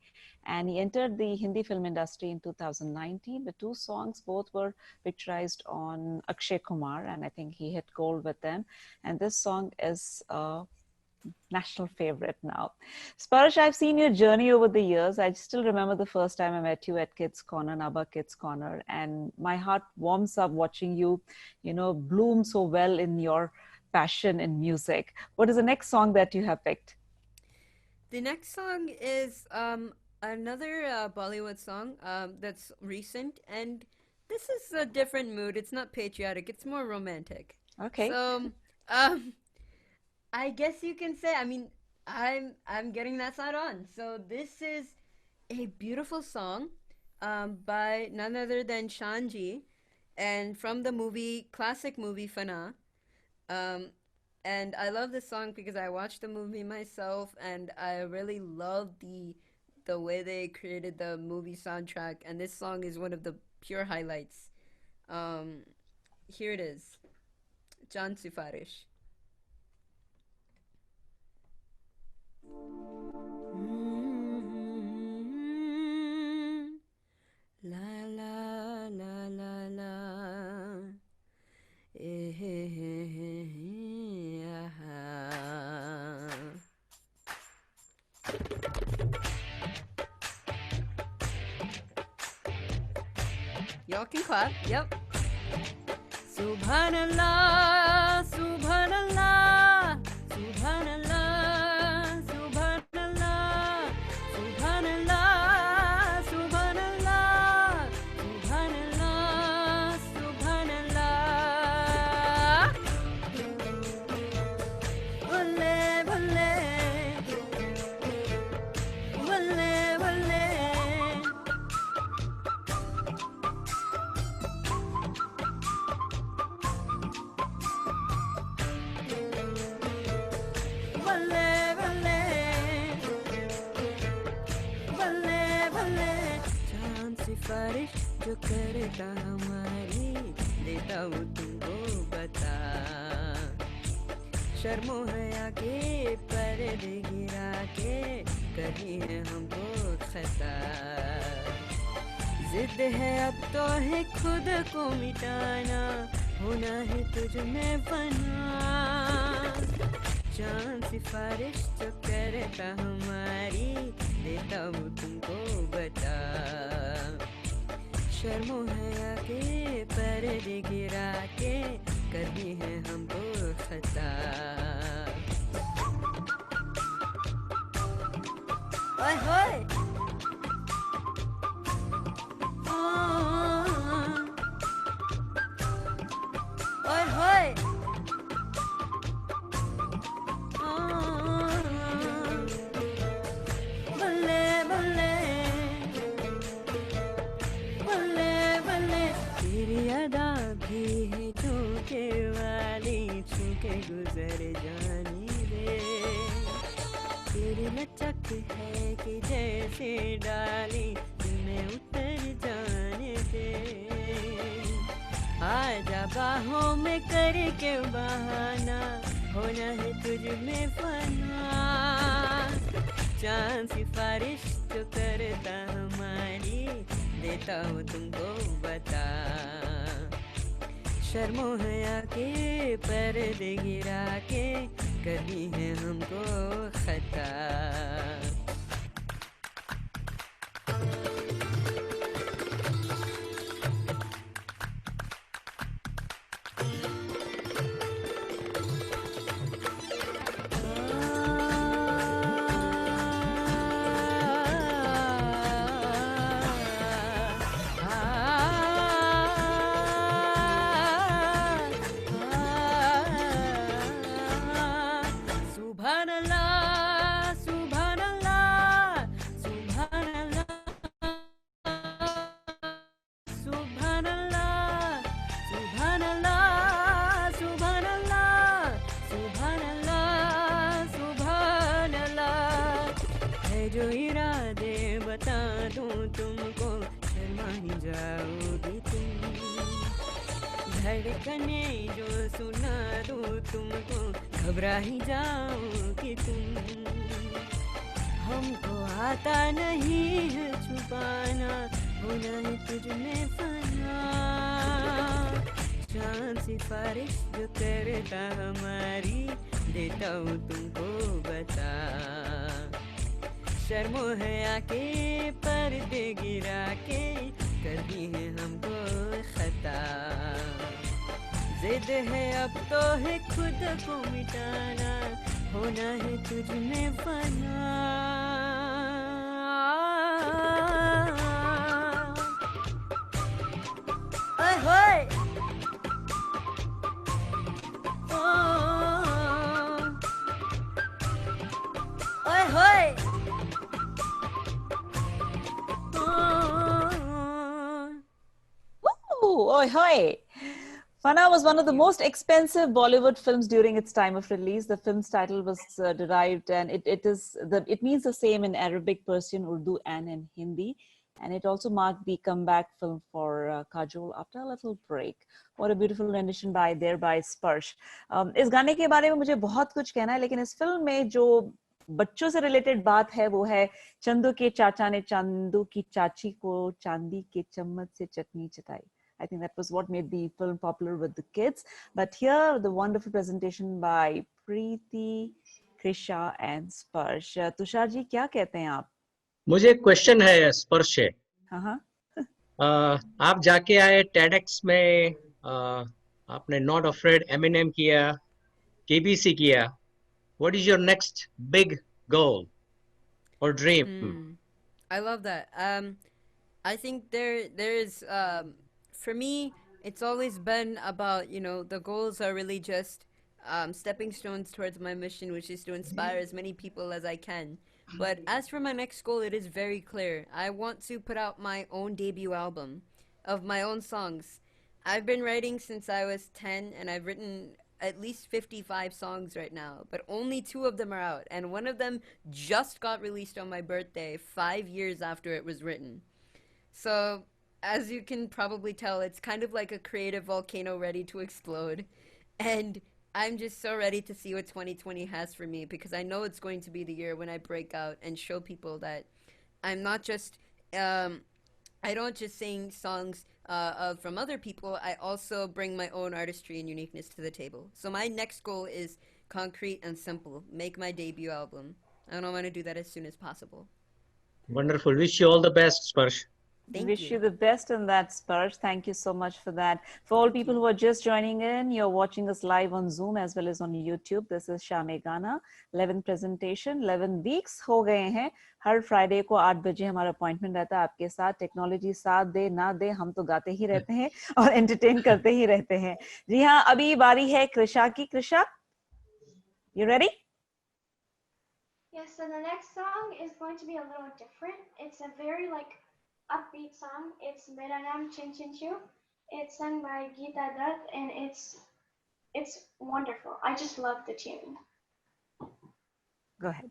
And he entered the Hindi film industry in 2019. The two songs both were picturized on Akshay Kumar, and I think he hit gold with them. And this song is national favorite now. Sparsh, I've seen your journey over the years. I still remember the first time I met you at Kids Corner, Nabha Kids Corner, and my heart warms up watching you, bloom so well in your passion in music. What is the next song that you have picked? The next song is another Bollywood song that's recent, and this is a different mood. It's not patriotic. It's more romantic. Okay. So, I guess you can say, I mean, I'm getting that side on. So this is a beautiful song by none other than Shanji, and from the classic movie Fana. And I love this song because I watched the movie myself, and I really love the way they created the movie soundtrack. And this song is one of the pure highlights. Here it is, Jaan Sifarish. La la la la la, Y'all can clap. Yep. Subhanallah, Subhanallah, Subhanallah. सिफारिश जो करता हमारी देता हूँ तुमको बता शर्मो हया के पर्दे गिरा के कभी है हमको खता जिद है अब तो है खुद को मिटाना होना है तुझ में फना चांद सिफारिश जो करता हमारी देता हूँ तुमको बता शर्मो है के पर्दे गिरा के कभी है हमको खता ओए होए ओए होए बल्ले बल्ले बल्ले बल्ले तेरी अदा भी है झुके वाली छुके गुजर जाने दे तेरी लचक है कि जैसे डाली तुम्हें उतर जाने दे आजा बाहों में करके बहाना होना है तुझ में फना चांद सिफारिश जो करता हमारी देता हूँ तुमको बता शर्मो हया के पर्दे गिरा के कभी है हमको खता जो इरादे बता दूं तुमको शर्मा ही जाओगी तुम धड़कने जो सुना दूं तुमको घबरा ही जाओगी तुम हमको आता नहीं है छुपाना होना है तुझ में फना चांद सिफारिश जो करता हमारी देता हूँ तुमको बता शर्मो है आके पर्दे गिरा के करनी है हमको खता जिद है अब तो है खुद को मिटाना होना है तुझ में फना ओए होए ओए होए Oi hoy! Fana was one of the most expensive Bollywood films during its time of release. The film's title was derived, and it means the same in Arabic, Persian, Urdu, and in Hindi. And it also marked the comeback film for Kajol after a little break. What a beautiful rendition by Sparsh. इस गाने के बारे में मुझे बहुत कुछ कहना है, लेकिन इस फिल्म में जो बच्चों से रिलेटेड बात है वो है चंदू के चाचा ने चांदू की चाची को चांदी के चम्मच से चटनी चटाई. I think that was what made the film popular with the kids. But here, the wonderful presentation by Preeti, Krisha, and Sparsh. Tushar ji क्या कहते हैं आप? मुझे एक क्वेश्चन है स्पर्श से. हाँ. आप जाके आए TEDx में, आपने Not Afraid Eminem किया, KBC किया. What is your next big goal or dream? I love that. I think there is for me, it's always been about, the goals are really just stepping stones towards my mission, which is to inspire as many people as I can. But as for my next goal, it is very clear. I want to put out my own debut album of my own songs. I've been writing since I was 10, and I've written at least 55 songs right now, but only 2 of them are out, and one of them just got released on my birthday 5 years after it was written. So as you can probably tell, it's kind of like a creative volcano ready to explode. And I'm just so ready to see what 2020 has for me because I know it's going to be the year when I break out and show people that I'm not just I don't just sing songs from other people. I also bring my own artistry and uniqueness to the table. So my next goal is concrete and simple. Make my debut album. And I want to do that as soon as possible. Wonderful. Wish you all the best, Sparsh. Wish you the best in that, Sparsh. Thank you so much for that. For all people who are just joining in, you're watching us live on Zoom as well as on YouTube. This is Shame Gana, 11 presentation, 11 weeks हो गए हैं. हर Friday को 8 बजे हमारा appointment रहता है आपके साथ. टेक्नोलॉजी साथ दे ना दे, हम तो गाते ही रहते हैं और एंटरटेन करते ही रहते हैं. जी हाँ, अभी बारी है कृषा की. Krisha, you ready? Yes, so the next song is going to be a little different. It's a very upbeat song. It's Mera Naam Chin Chin Chu. It's sung by Geeta Dutt and it's wonderful. I just love the tune. Go ahead.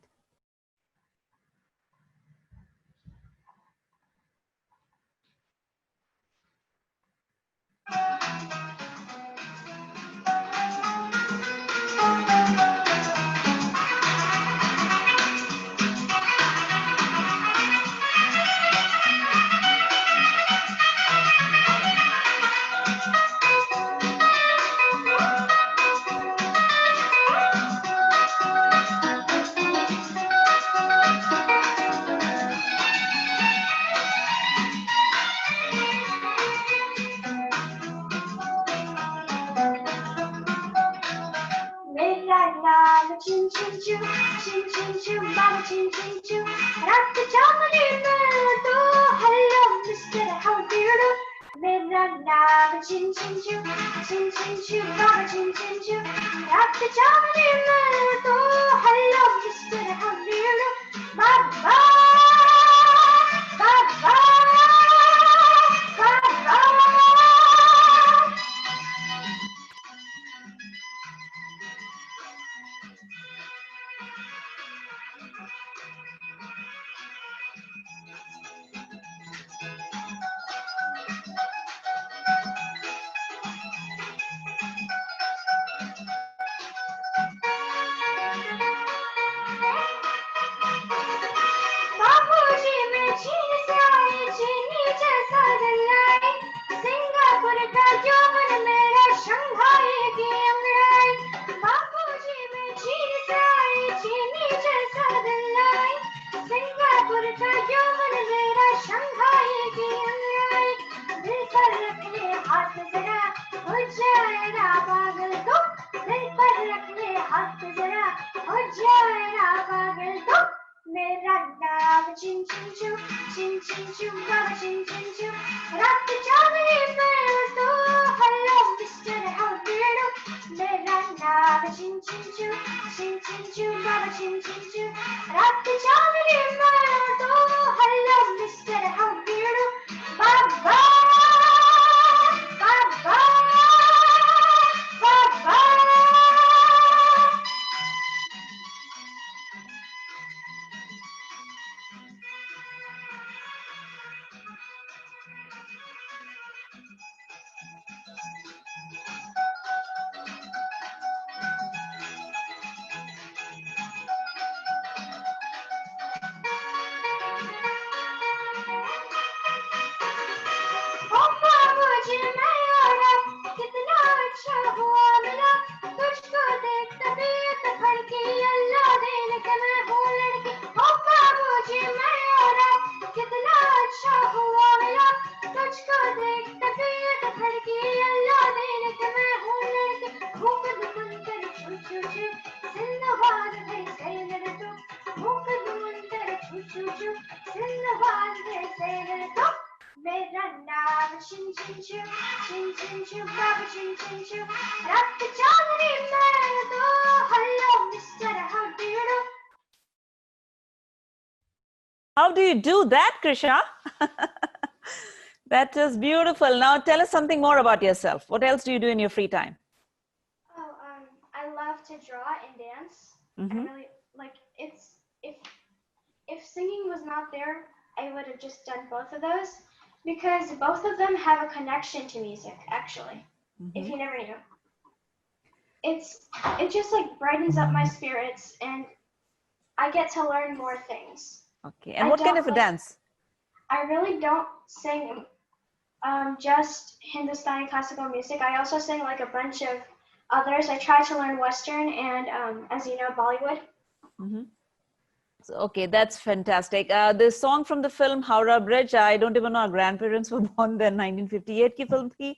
Chin chin chu, chin chin chu, mama chin chin chu. Rat jamani mein do, hello Mr. How do you do? Mera naam chin chin chu, chin chin chu, mama chin chin chu. Rat jamani mein do, hello Mr. How do you do? Baba, baba, baba. बाबूजी में चीनी से आई चीनी जैसा दिल आई Singapore का यौवन मेरा शंघाई की अंगड़ाई बाबूजी में चीनी से आई चीनी जैसा दिल आई सिंगापुर का यौवन मेरा शंघाई की अंगड़ाई दिल पर रख ले हाथ जरा हो जाएगा पागल तो दिल पर रख ले हाथ जरा हो जाएगा पागल तो Mera naam chin chin chu, chin chin chu, mama chin chin chu. Rat jamani mein do, hello Mr. How do you do? Mera naam chin chin chu, chin chin chu, mama chin chin chu. Rat jamani mein do, hello Mr. How do you do? Baba, baba, baba. मुझे मैं और कितना अच्छा हुआ मिला तुझको देख तबीयत भड़की अल्लाह देने के मैं हूँ लड़की मुझे मैं और कितना अच्छा हुआ मिला तुझको देख तबीयत भड़की अल्लाह देने के मैं हूँ लड़की भूख दुमंतर छू छू छू जिंदाबाद है सैर तो भूख दुमंतर छू छू छू जिंदाबाद है सैर तो Mera naam chin chin chu, chin chin chu, baba chin chin chu. Rat jamani mein do, hello Mr. How do you do? How do you do that, Krisha? That is beautiful. Now tell us something more about yourself. What else do you do in your free time? Oh, I love to draw and dance. I really it's if singing was not there, I would have just done both of those. Because both of them have a connection to music, actually, if you never knew. it just like brightens up my spirits, and I get to learn more things. Okay. And I what kind don't of a like- dance? I really don't sing just Hindustani classical music. I also sing like a bunch of others. I try to learn Western and, as you know, Bollywood. Mm-hmm. So, okay, that's fantastic. The song from the film Howrah Bridge, I don't even know our grandparents were born then, 1958 की film थी,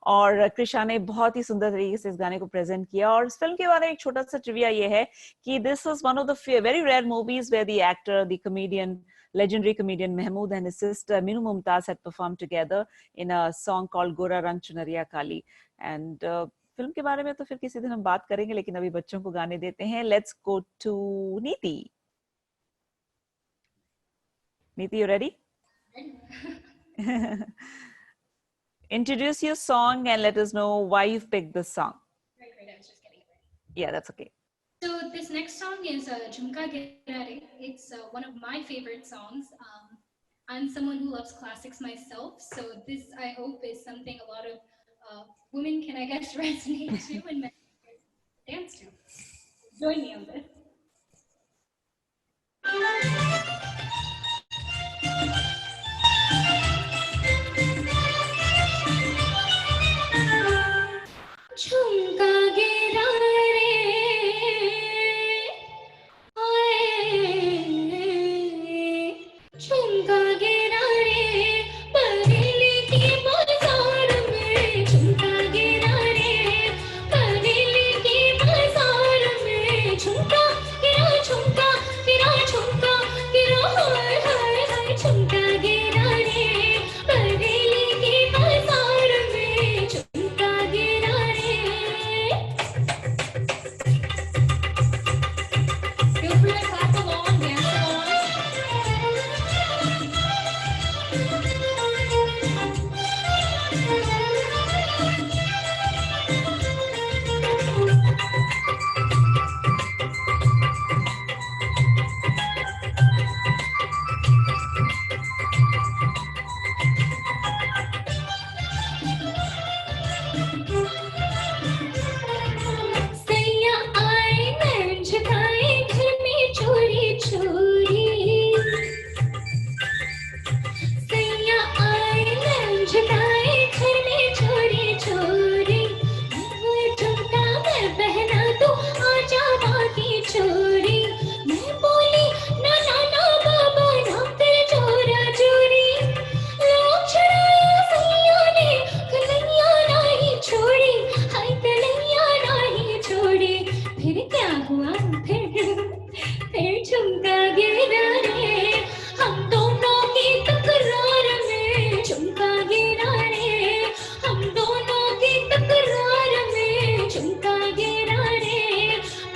और कृषा ने बहुत ही सुंदर तरीके से इस गाने को प्रेजेंट किया. और इस फिल्म के बारे में एक छोटा सा ट्रिविया ये है कि this was one of the very rare movies where the actor, the comedian, legendary comedian Mahmood and his sister Minu Mumtaz had performed together in a song called Gora Rang Chunariya Kali. And film के बारे में तो फिर किसी दिन हम बात करेंगे, लेकिन अभी बच्चों को गाने देते हैं. Let's go to Neeti. Neeti, you ready? Introduce your song and let us know why you've picked this song. Great, I was just getting it ready. Yeah, that's okay. So this next song is Jhumka Girare. It's one of my favorite songs. I'm someone who loves classics myself, so this I hope is something a lot of women can, I guess, resonate to and men can dance to. Join me on this. झुमका गिरा रे आए झुमका गिरा रे बरेली की बाजार में झुमका गिरा रे बरेली की बाजार में झुमका गिरा हाय हाय हाय झुमका गिरा रे बरेली की बाजार में झुमका गिरा रे. Feel free to clap along, dance सैया आए नैन झुकाए घर में चोरी चोरी सैया आए नैन झुकाए घर में चोरी चोरी मैं झुमका मैं बहना तू आजा बाकी चोरी मैं बोली ना ना ना बाबा नाम तेरे चोरा चोरी लोग छुड़ाया सैया ने कन्हैया नहीं छोड़ी हाय कन्हैया नहीं छोड़ी फिर क्या हुआ फिर झुमका गिरा रे हम दोनों की तकरार में झुमका गिरा रे हम दोनों की तकरार में झुमका गिरा रे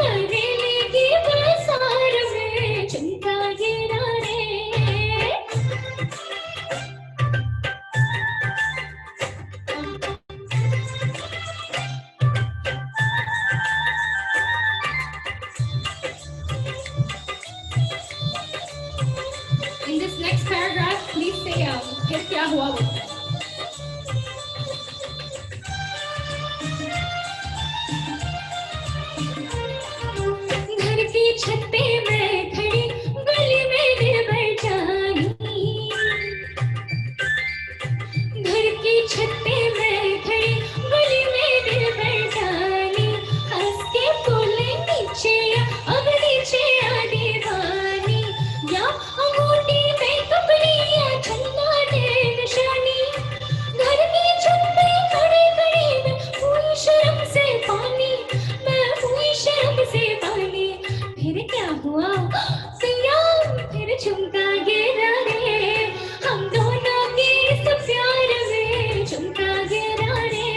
बरेली की बाजार में झुमका गिरा रे. In this next paragraph, please say फिर क्या हुआ with that. घर की छत पे मैं खड़ी गली में निर्भर जानी घर की छत पे मैं खड़ी गली में निर्भर जानी हंस के बोले नीचे अब नीचे आ दीवानी या अंगूठी में कपड़ी या झंडा दे निशानी घर की छत पे खड़ी खड़ी मैं हुई शर्म से पानी मैं हुई शर्म से पानी फिर क्या हुआ सैया फिर झुमका गिरा रे हम दोनों के इस प्यार में झुमका गिरा रे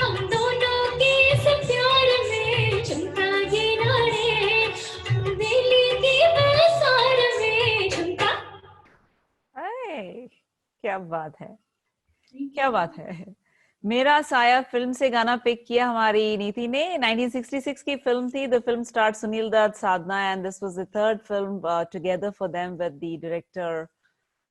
हम दोनों के इस प्यार में झुमका गिरा रे दिल्ली की बाजार में झुमका. Hey, क्या बात है, क्या बात है. मेरा साया फिल्म से गाना पिक किया हमारी नीति ने. 1966 की फिल्म थी. The film starred Sunil Dutt, Sadhna, and this was the third film together for them with the director,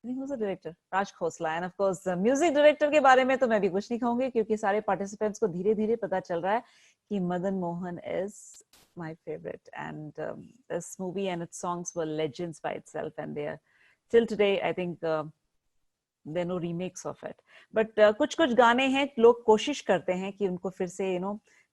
I think who's the director? Raj Khosla. And of course, music director के बारे में तो मैं भी कुछ नहीं कहूंगी, क्योंकि सारे participants को धीरे धीरे पता चल रहा है कि Madan Mohan is my favorite, and this movie and its songs were legends by itself, and they are till today, I think there are no remakes of it. But कुछ कुछ गाने हैं लोग कोशिश करते हैं कि उनको फिर से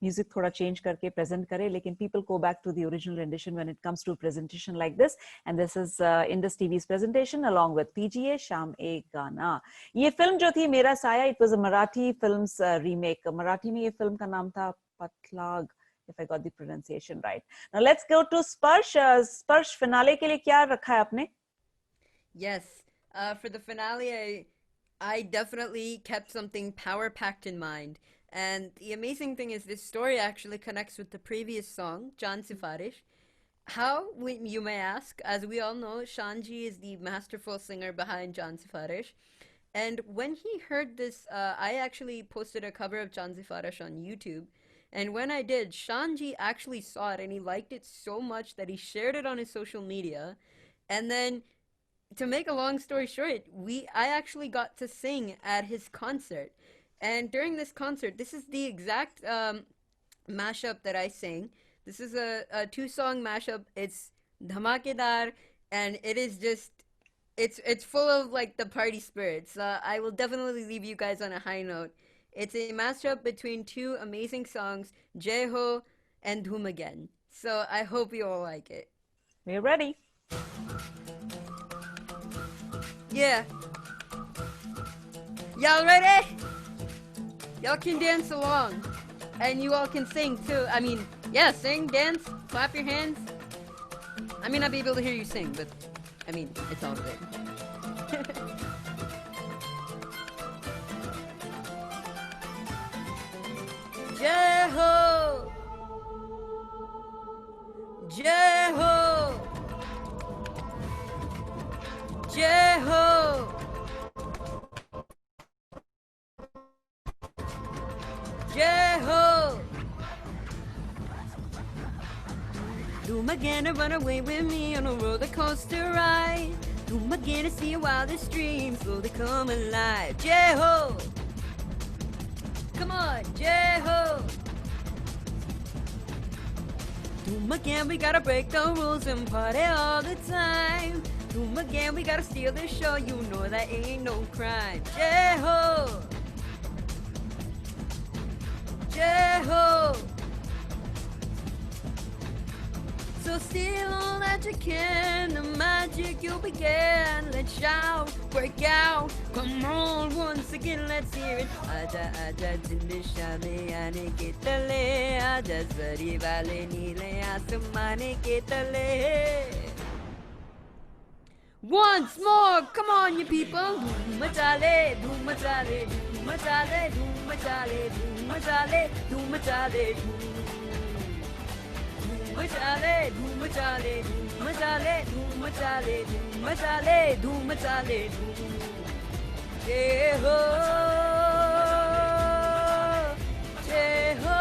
म्यूजिक थोड़ा चेंज करके प्रेजेंट करें, लेकिन people go back to the original rendition when it comes to a presentation like this, and this is Indus TV's presentation along with PGA Sham Ek Gana. ये फिल्म जो थी मेरा साया, it was a Marathi film's remake. Marathi में ये film का नाम था पतलाग, if I got the pronunciation right. Now let's go to Sparsh. Sparsh, finale के लिए क्या रखा है आपने? Yes, for the finale, I definitely kept something power-packed in mind. And the amazing thing is this story actually connects with the previous song, Jaan Sifarish. How, you may ask? As we all know, Shanji is the masterful singer behind Jaan Sifarish. And when he heard this, I actually posted a cover of Jaan Sifarish on YouTube. And when I did, Shanji actually saw it and he liked it so much that he shared it on his social media. And then, to make a long story short, I actually got to sing at his concert. And during this concert, this is the exact mashup that I sang. This is a two-song mashup. It's dhamakedar, and it is just, it's full of like the party spirits. I will definitely leave you guys on a high note. It's a mashup between two amazing songs, Jai Ho and Dhoom Again. So I hope you all like it. We're ready. Yeah. Y'all ready? Y'all can dance along. And you all can sing too. I mean, yeah, sing, dance, clap your hands. I may not be able to hear you sing, but I mean, it's all good. Jai Ho! Jai Ho! Jai Ho! Jai Ho! Dhoom again to run away with me on a roller coaster ride. Dhoom again to see your wildest dreams slowly come alive. Jai Ho! Come on, Jai Ho! Dhoom again, we gotta break the rules and party all the time. Dhoom again, we gotta steal the show, you know that ain't no crime. Jai Ho! Jai Ho! So steal all that you can, the magic you began. Let's shout, break out, come on once again, let's hear it. Aja aja dil shame aane ke tale, aja zari wale neele aasmaane ke tale. Once more, come on you people. Dhoom machale, dhoom machale, dhoom machale, dhoom machale, dhoom machale, dhoom machale, machale, dhoom machale, dhoom machale, dhoom machale, dhoom machale, dhoom machale, dhoom. Jai Ho, Jai Ho,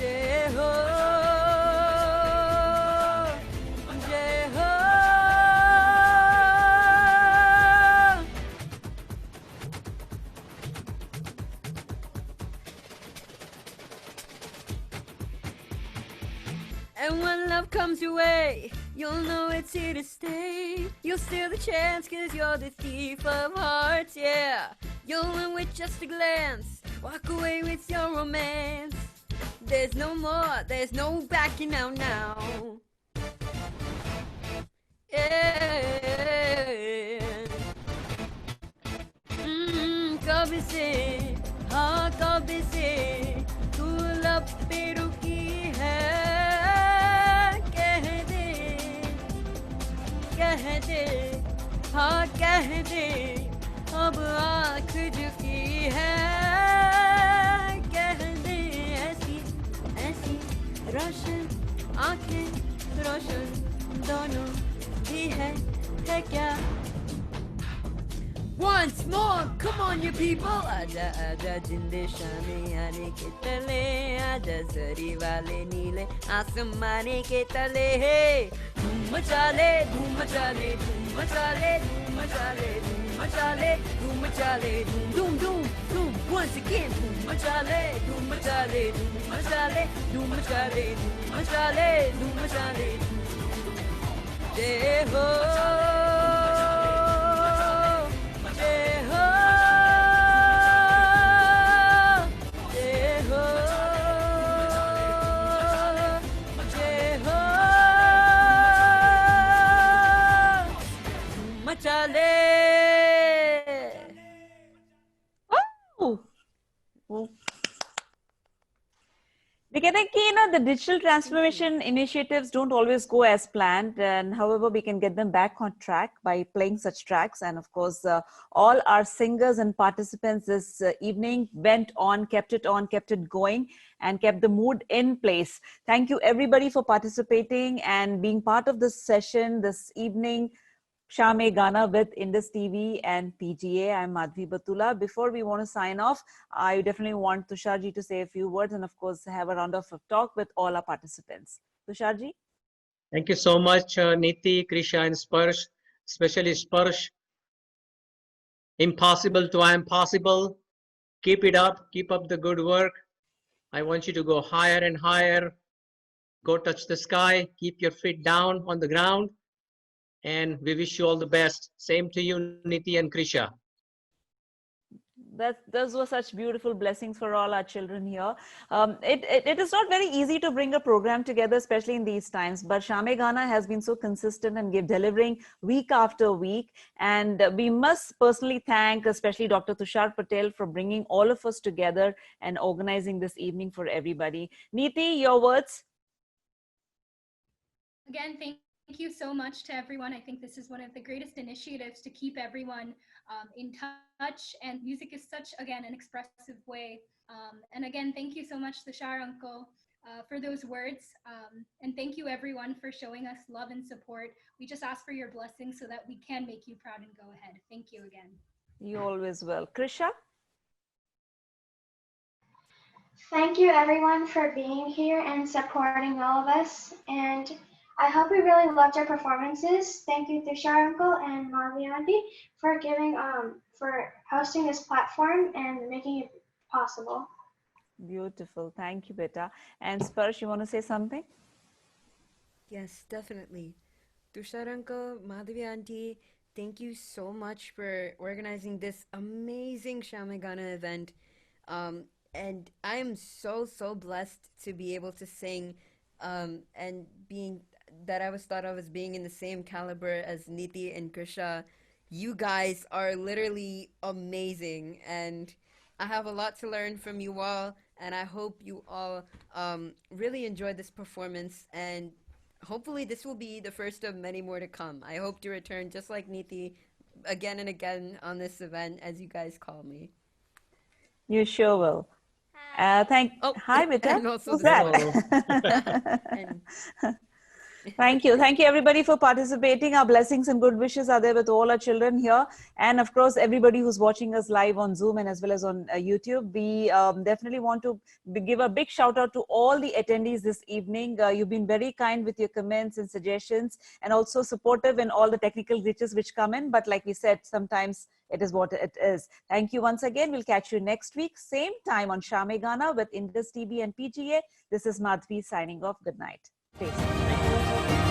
Jai Ho, Jai Ho. And when love comes your way, you'll know it's here to stay. You'll steal the chance cause you're the thief of hearts, yeah. You'll win with just a glance, walk away with your romance. There's no more, there's no backing out now. Yeah. कब से, हाँ कब से तू लब पे रुकी है. कह दे, हाँ कह दे, अब आँख झुकी है. कह दे ऐसी ऐसी रोशन आँखें रोशन दोनों भी है क्या? Once more, come on you people. Aja aja jinde shame aane ke tale, aja zari wale neele aasmaane ke tale. Dhoom machale, dhoom machale, dhoom machale, dhoom machale, dhoom machale, dhoom machale, dhoom dhoom dhoom dhoom. Once again, dhoom machale, dhoom machale, dhoom machale, dhoom machale, dhoom machale, dhoom machale. Jai ho, jai ho, jai ho, jai ho. Machale. Oh, oh. We can think, the digital transformation initiatives don't always go as planned, and however, we can get them back on track by playing such tracks. And of course, all our singers and participants this evening went on, kept it going, and kept the mood in place. Thank you, everybody, for participating and being part of this session this evening. Shame Gana with Indus TV and PGA. I'm Madhvi Batula. Before we want to sign off, I definitely want Tusharji to say a few words and of course have a round of talk with all our participants. Tusharji? Thank you so much, Niti, Krisha and Sparsh, especially Sparsh. Impossible to I am possible. Keep it up, keep up the good work. I want you to go higher and higher. Go touch the sky, keep your feet down on the ground. And we wish you all the best. Same to you, Niti and Krisha. Those were such beautiful blessings for all our children here. It is not very easy to bring a program together, especially in these times, but Shame Gana has been so consistent and delivering week after week. And we must personally thank especially Dr. Tushar Patel for bringing all of us together and organizing this evening for everybody. Niti, your words? Again, thank you so much to everyone. I think this is one of the greatest initiatives to keep everyone in touch, and music is such, again, an expressive way. And again, thank you so much, Tushar uncle, for those words. And thank you everyone for showing us love and support. We just ask for your blessings so that we can make you proud and go ahead. Thank you again. You always will. Krisha? Thank you everyone for being here and supporting all of us. And I hope we really loved our performances. Thank you Tushar uncle and Madhvi auntie for for hosting this platform and making it possible. Beautiful. Thank you, Beta. And Sparsh, you want to say something? Yes, definitely. Tushar uncle, Madhvi auntie, thank you so much for organizing this amazing Shame Gana event. And I am so blessed to be able to sing and being that I was thought of as being in the same caliber as Niti and Krisha. You guys are literally amazing, and I have a lot to learn from you all, and I hope you all really enjoyed this performance, and hopefully this will be the first of many more to come. I hope to return just like Niti again and again on this event, as you guys call me. You sure will. Hi, Beta. And also Who's that? and Thank you everybody for participating. Our blessings and good wishes are there with all our children here, and of course everybody who's watching us live on Zoom and as well as on YouTube. We definitely want to give a big shout out to all the attendees this evening. You've been very kind with your comments and suggestions, and also supportive in all the technical glitches which come in, but like we said, sometimes it is what it is. Thank you once again. We'll catch you next week, same time on Shame Gana with Indus TV and PGA. This is Madhvi signing off. Good night. Stay safe.